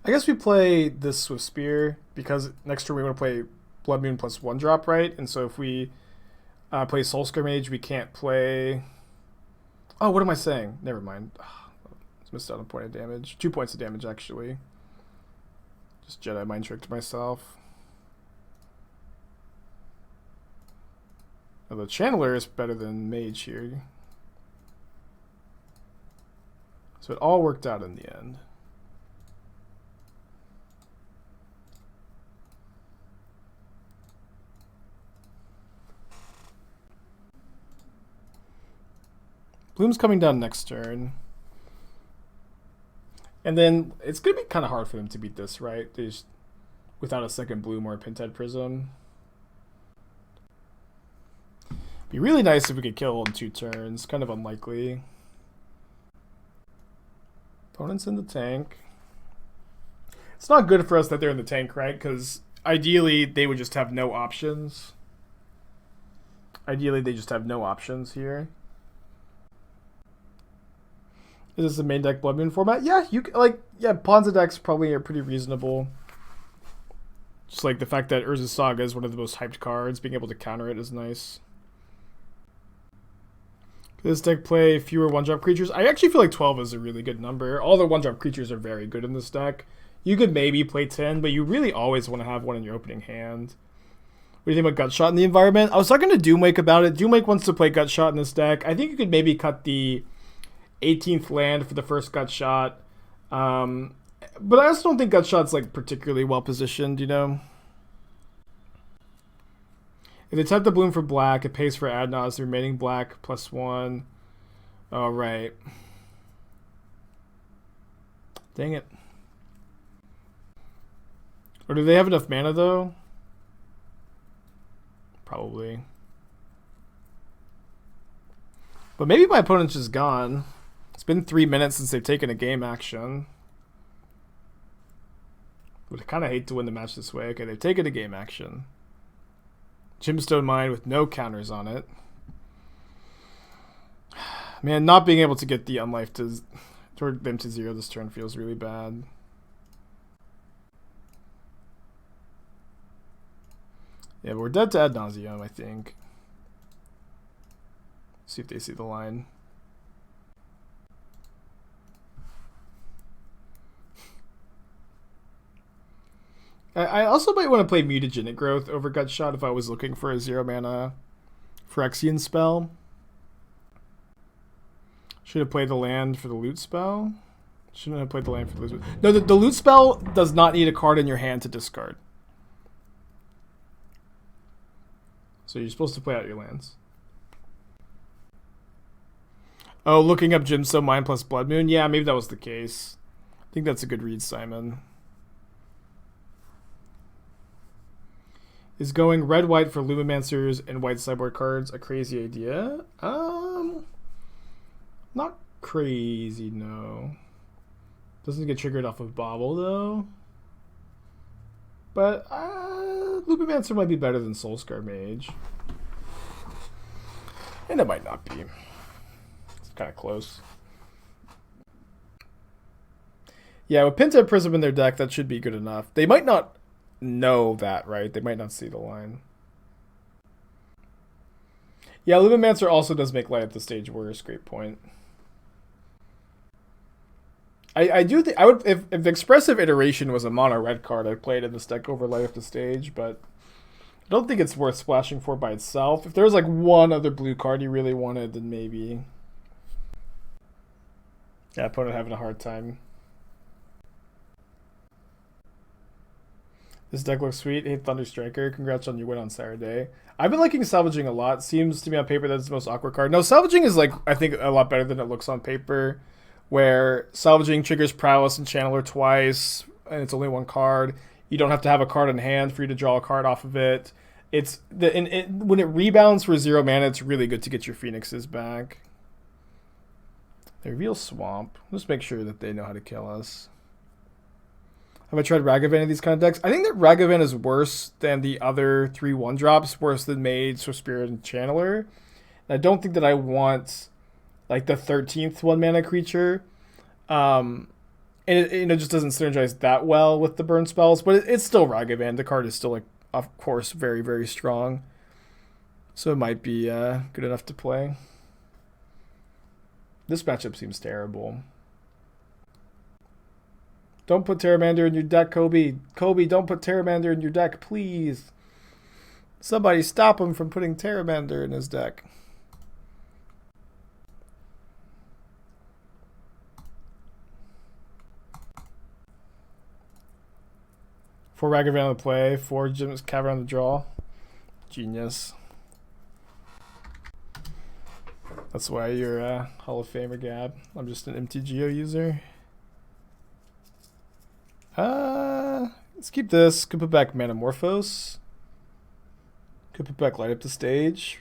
I guess we play this Swiftspear because next turn we want to play Blood Moon plus 1-drop, right? And so if we play Soul-Scar Mage, we can't play... Oh, what am I saying? Never mind. Missed out on a point of damage. 2 points of damage, actually. Just Jedi Mind Tricked myself. Now, the Channeler is better than Mage here. So it all worked out in the end. Bloom's coming down next turn. And then it's going to be kind of hard for them to beat this, right? They just, without a second Bloom or a Pinhead Prism. Be really nice if we could kill in 2 turns. Kind of unlikely. Opponent's in the tank. It's not good for us that they're in the tank, right? Because ideally they would just have no options. Ideally they just have no options here. Is this the main deck Blood Moon format? Yeah, you like Ponza decks probably are pretty reasonable. Just like the fact that Urza's Saga is one of the most hyped cards, being able to counter it is nice. Could this deck play fewer 1-drop creatures? I actually feel like 12 is a really good number. All the 1-drop creatures are very good in this deck. You could maybe play 10, but you really always want to have one in your opening hand. What do you think about Gutshot in the environment? I was talking to Doomwake about it. Doomwake wants to play Gutshot in this deck. I think you could maybe cut the 18th land for the first Gutshot. But I also don't think Gutshot's like particularly well positioned, you know? If they tap the Bloom for black, it pays for ad nauseam, the remaining black +1. Oh, right. Dang it. Or do they have enough mana, though? Probably. But maybe my opponent's just gone. It's been 3 minutes since they've taken a game action. Would kind of hate to win the match this way. Okay, they've taken a game action. Gemstone Mine with no counters on it. Man, not being able to get the unlife toward them to 0 this turn feels really bad. Yeah, but we're dead to ad nauseam, I think. See if they see the line. I also might want to play Mutagenic Growth over Gutshot if I was looking for a 0 mana Phyrexian spell. Should have played the land for the loot spell. Shouldn't have played the land for the loot spell. No, the loot spell does not need a card in your hand to discard. So you're supposed to play out your lands. Oh, looking up Gemstone Mine plus Blood Moon? Yeah, maybe that was the case. I think that's a good read, Simon. Is going red-white for Lumimancers and white sideboard cards a crazy idea? Not crazy, no. Doesn't get triggered off of Bauble, though. But Lumimancer might be better than Soul-Scar Mage. And it might not be. It's kind of close. Yeah, with Pinhead Prism in their deck, that should be good enough. They might not know that, right? They might not see the line. Yeah, Lumimancer also does make light up the stage worse. Great point. I do think I would if Expressive Iteration was a mono red card, I'd play it in this deck over light up the stage, but I don't think it's worth splashing for by itself. If there was like one other blue card you really wanted, then maybe. Yeah, opponent having a hard time. This deck looks sweet. Hey, Thunder Striker. Congrats on your win on Saturday. I've been liking Salvaging a lot. Seems to me on paper that it's the most awkward card. No, Salvaging is like, I think, a lot better than it looks on paper. Where Salvaging triggers Prowess and Channeler twice, and it's only one card. You don't have to have a card in hand for you to draw a card off of it. When it rebounds for 0 mana, it's really good to get your Phoenixes back. They reveal Swamp. Just make sure that they know how to kill us. Have I tried Ragavan in these kind of decks? I think that Ragavan is worse than the other 3 1-drops, worse than Mage, Swiftspear, and Channeler. And I don't think that I want like the 13th 1-mana creature. And it just doesn't synergize that well with the burn spells, but it's still Ragavan. The card is still, like, of course, very, very strong. So it might be good enough to play. This matchup seems terrible. Don't put Terramander in your deck, Kobe. Kobe, don't put Terramander in your deck, please. Somebody stop him from putting Terramander in his deck. Four Ragavan on the play, 4 Jim's Cavern on the draw. Genius. That's why you're a Hall of Famer, Gab. I'm just an MTGO user. Let's keep this. Could put back Manamorphose. Could put back Light Up the Stage.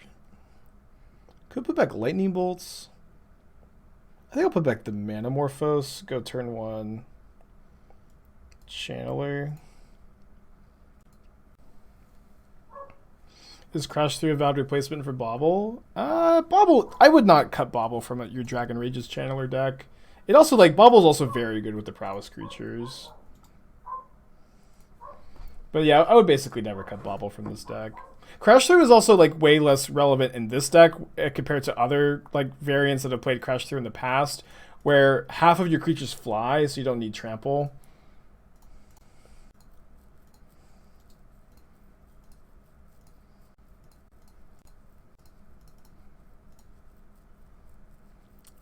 Could put back Lightning Bolts. I think I'll put back the Manamorphose. Go turn 1. Channeler. Is Crash Through a valid replacement for Bauble? Bauble, I would not cut Bauble from your Dragon Rage's Channeler deck. It also, like, Bauble's also very good with the Prowess creatures. But yeah, I would basically never cut Bauble from this deck. Crash Through is also, like, way less relevant in this deck compared to other, like, variants that have played Crash Through in the past, where half of your creatures fly, so you don't need Trample.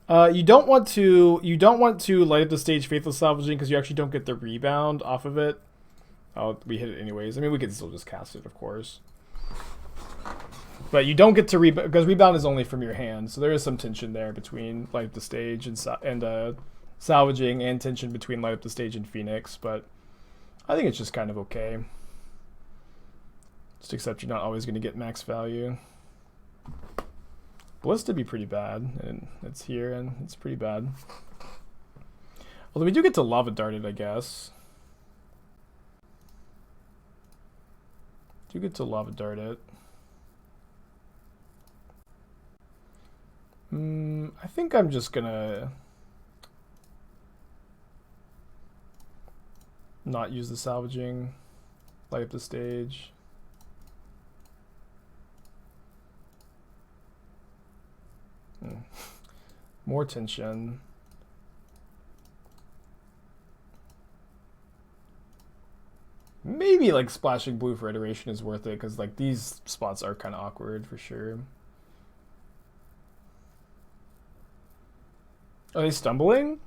You don't want to light up the stage Faithless Salvaging because you actually don't get the rebound off of it. Oh, we hit it anyways. I mean, we could still just cast it, of course. But you don't get to rebound because rebound is only from your hand, so there is some tension there between light up the stage and salvaging, and tension between light up the stage and Phoenix. But I think it's just kind of okay. Just except you're not always going to get max value. Bliss would be pretty bad, and it's here, and it's pretty bad. Although we do get to Lava Dart it, I guess. Do get to Lava Dart it. I think I'm just gonna not use the salvaging, light up the stage. More tension. Maybe like splashing blue for iteration is worth it because like these spots are kind of awkward for sure. Are they stumbling?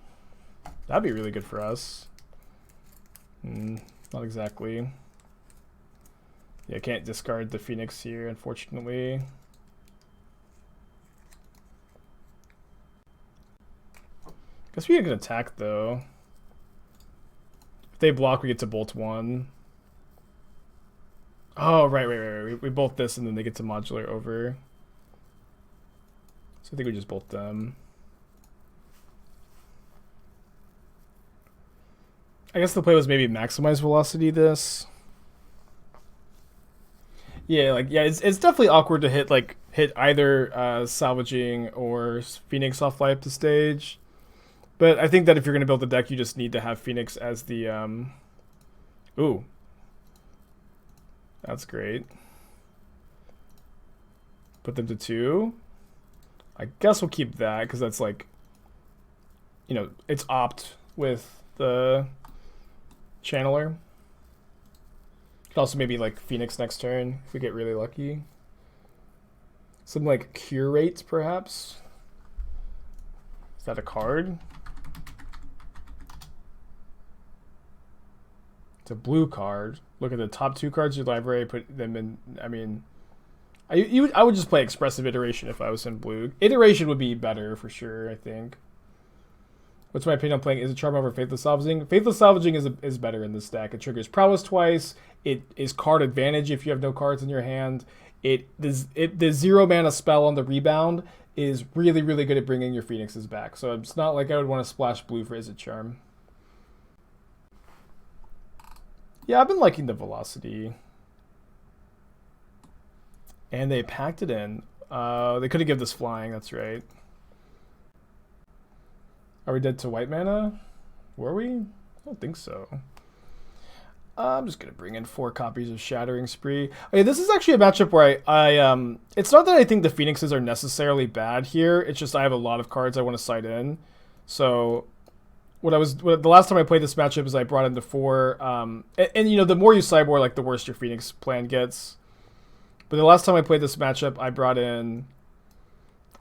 That'd be really good for us. Not exactly. Yeah, I can't discard the Phoenix here, unfortunately. Guess we can attack though. If they block, we get to bolt 1. Oh, right. We bolt this and then they get to modular over. So I think we just bolt them. I guess the play was maybe maximize velocity this. Yeah, like it's definitely awkward to hit either salvaging or Phoenix off light up the stage. But I think that if you're going to build a deck, you just need to have Phoenix as the... Ooh. That's great. Put them to 2. I guess we'll keep that, because that's like... You know, it's opt with the Channeler. Could also maybe like Phoenix next turn, if we get really lucky. Something like Curate, perhaps? Is that a card? A blue card. Look at the top 2 cards of your library, put them in. I mean, I would just play Expressive Iteration if I was in blue. Iteration would be better for sure, I think. What's my opinion on playing Is it Charm over Faithless Salvaging? Faithless Salvaging is better in this deck. It triggers Prowess twice. It is card advantage if you have no cards in your hand. The 0 mana spell on the rebound is really, really good at bringing your Phoenixes back. So it's not like I would want to splash blue for Is it Charm. Yeah, I've been liking the velocity. And they packed it in. They could have given this flying, that's right. Are we dead to white mana? Were we? I don't think so. I'm just going to bring in 4 copies of Shattering Spree. Okay, this is actually a matchup where I it's not that I think the Phoenixes are necessarily bad here. It's just I have a lot of cards I want to side in. So the last time I played this matchup is I brought in the 4, and you know, the more you sideboard, like the worse your Phoenix plan gets. But the last time I played this matchup, I brought in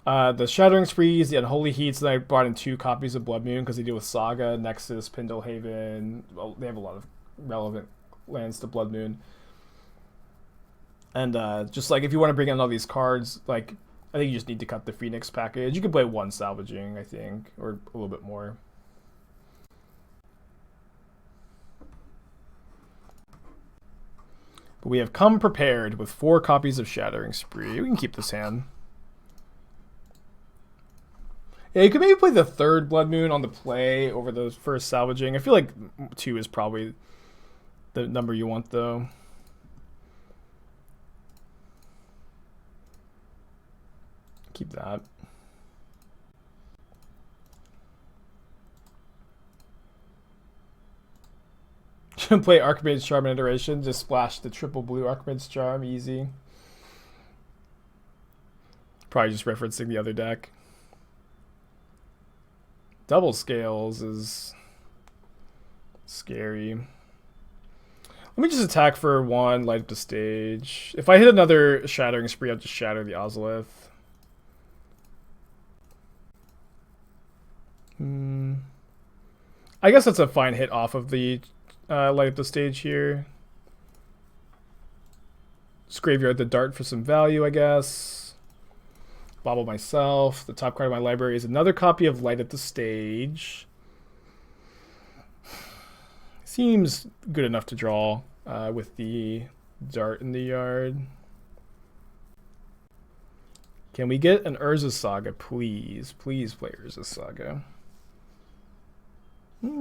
the Shattering Sprees, the Unholy Heats, and I brought in 2 copies of Blood Moon because they deal with Saga, Nexus, Pindle Haven. Well, they have a lot of relevant lands to Blood Moon. And just like if you want to bring in all these cards, like I think you just need to cut the Phoenix package. You can play 1 Salvaging, I think, or a little bit more. But we have come prepared with 4 copies of Shattering Spree. We can keep this hand. Yeah, you could maybe play the 3rd Blood Moon on the play over the first Salvaging. I feel like 2 is probably the number you want, though. Keep that. Play Archmage Charm in iteration. Just splash the triple blue Archmage Charm. Easy. Probably just referencing the other deck. Double Scales is scary. Let me just attack for 1, light up the stage. If I hit another Shattering Spree, I'll just shatter the Ozolith. I guess that's a fine hit off of the light up the stage here. Just graveyard the dart for some value, I guess. Bauble myself. The top card of my library is another copy of Light at the Stage. Seems good enough to draw with the dart in the yard. Can we get an Urza Saga, please? Please play Urza Saga.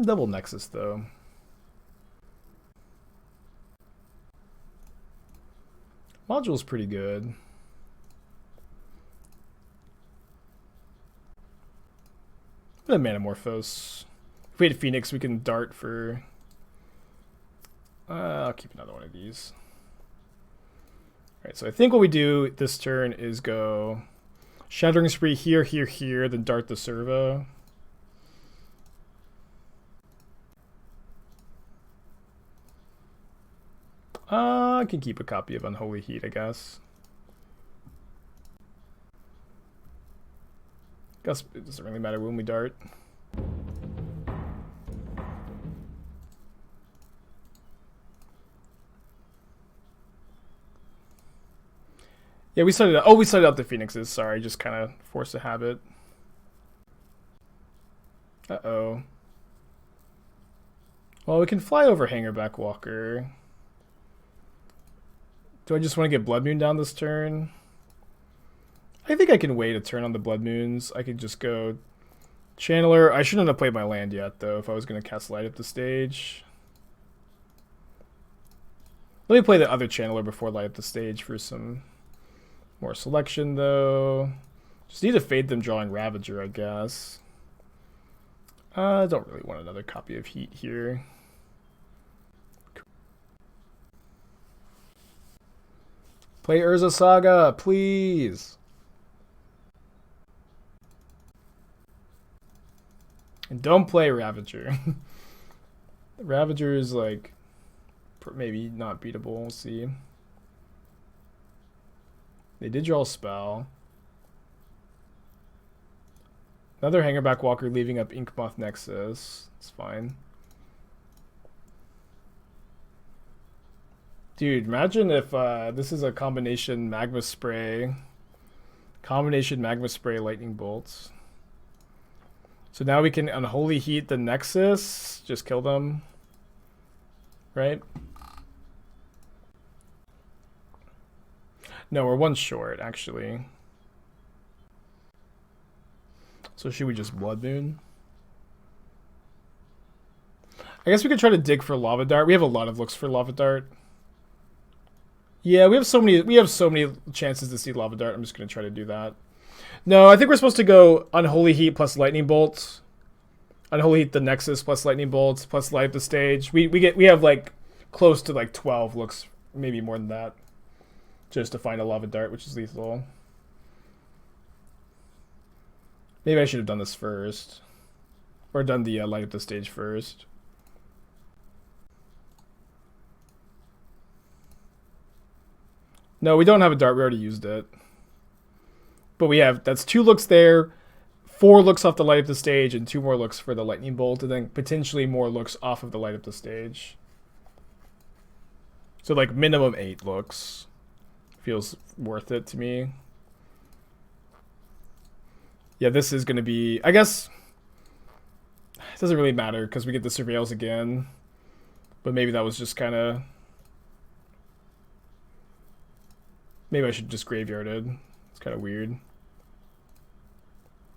Double Nexus, though. Module's pretty good. The Manamorphose. If we had Phoenix, we can dart for... I'll keep another one of these. Alright, so I think what we do this turn is go Shattering Spree here, here, here, then dart the servo. I can keep a copy of Unholy Heat, I guess. Guess it doesn't really matter when we dart. Yeah, we started out. Oh, we started out the Phoenixes. Sorry, just kind of forced a habit. Uh-oh. Well, we can fly over Hangerback Walker. Do I just want to get Blood Moon down this turn? I think I can wait a turn on the Blood Moons. I could just go Channeler. I shouldn't have played my land yet, though, if I was going to cast Light up the stage. Let me play the other Channeler before Light up the stage for some more selection, though. Just need to fade them drawing Ravager, I guess. I don't really want another copy of Heat here. Play Urza Saga, please. And don't play Ravager. Ravager is like maybe not beatable. We'll see. They did draw a spell. Another Hangerback Walker leaving up Inkmoth Nexus. It's fine. Dude, imagine if this is a combination Magma Spray. Combination Magma Spray Lightning Bolts. So now we can Unholy Heat the Nexus. Just kill them. Right? No, we're 1 short, actually. So should we just Blood Moon? I guess we could try to dig for Lava Dart. We have a lot of looks for Lava Dart. Yeah, we have so many chances to see Lava Dart. I'm just gonna try to do that. No, I think we're supposed to go Unholy Heat plus Lightning Bolt. Unholy Heat the Nexus plus Lightning Bolts plus Light up the Stage. We have like close to like 12 looks, maybe more than that. Just to find a Lava Dart, which is lethal. Maybe I should have done this first. Or done the light up the stage first. No, we don't have a dart. We already used it. But we have, that's 2 looks there, 4 looks off the light up the stage, and 2 more looks for the lightning bolt, and then potentially more looks off of the light up the stage. So like minimum 8 looks. Feels worth it to me. Yeah, this is going to be, I guess, it doesn't really matter because we get the Surveils again. But maybe that was just kind of, maybe I should just graveyard it. It's kind of weird.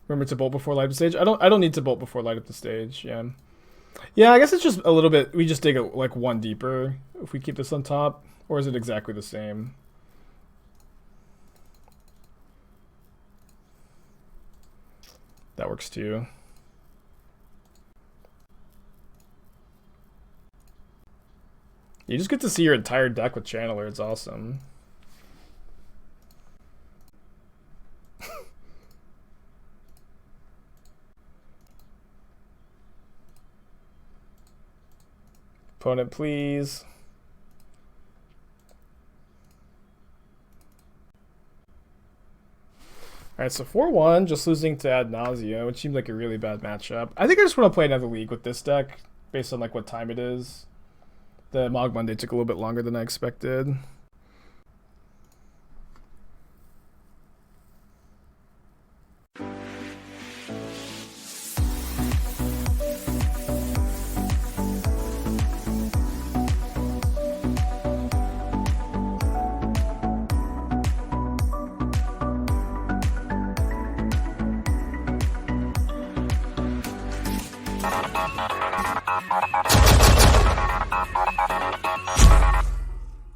Remember to bolt before light up the stage? I don't need to bolt before light up the stage, yeah. Yeah, I guess it's just a little bit, we just dig it like 1 deeper if we keep this on top. Or is it exactly the same? That works too. You just get to see your entire deck with Channeler. It's awesome. Opponent, please. Alright, so 4-1, just losing to Ad Nausea, which seemed like a really bad matchup. I think I just want to play another league with this deck, based on like what time it is. The Mog Monday took a little bit longer than I expected.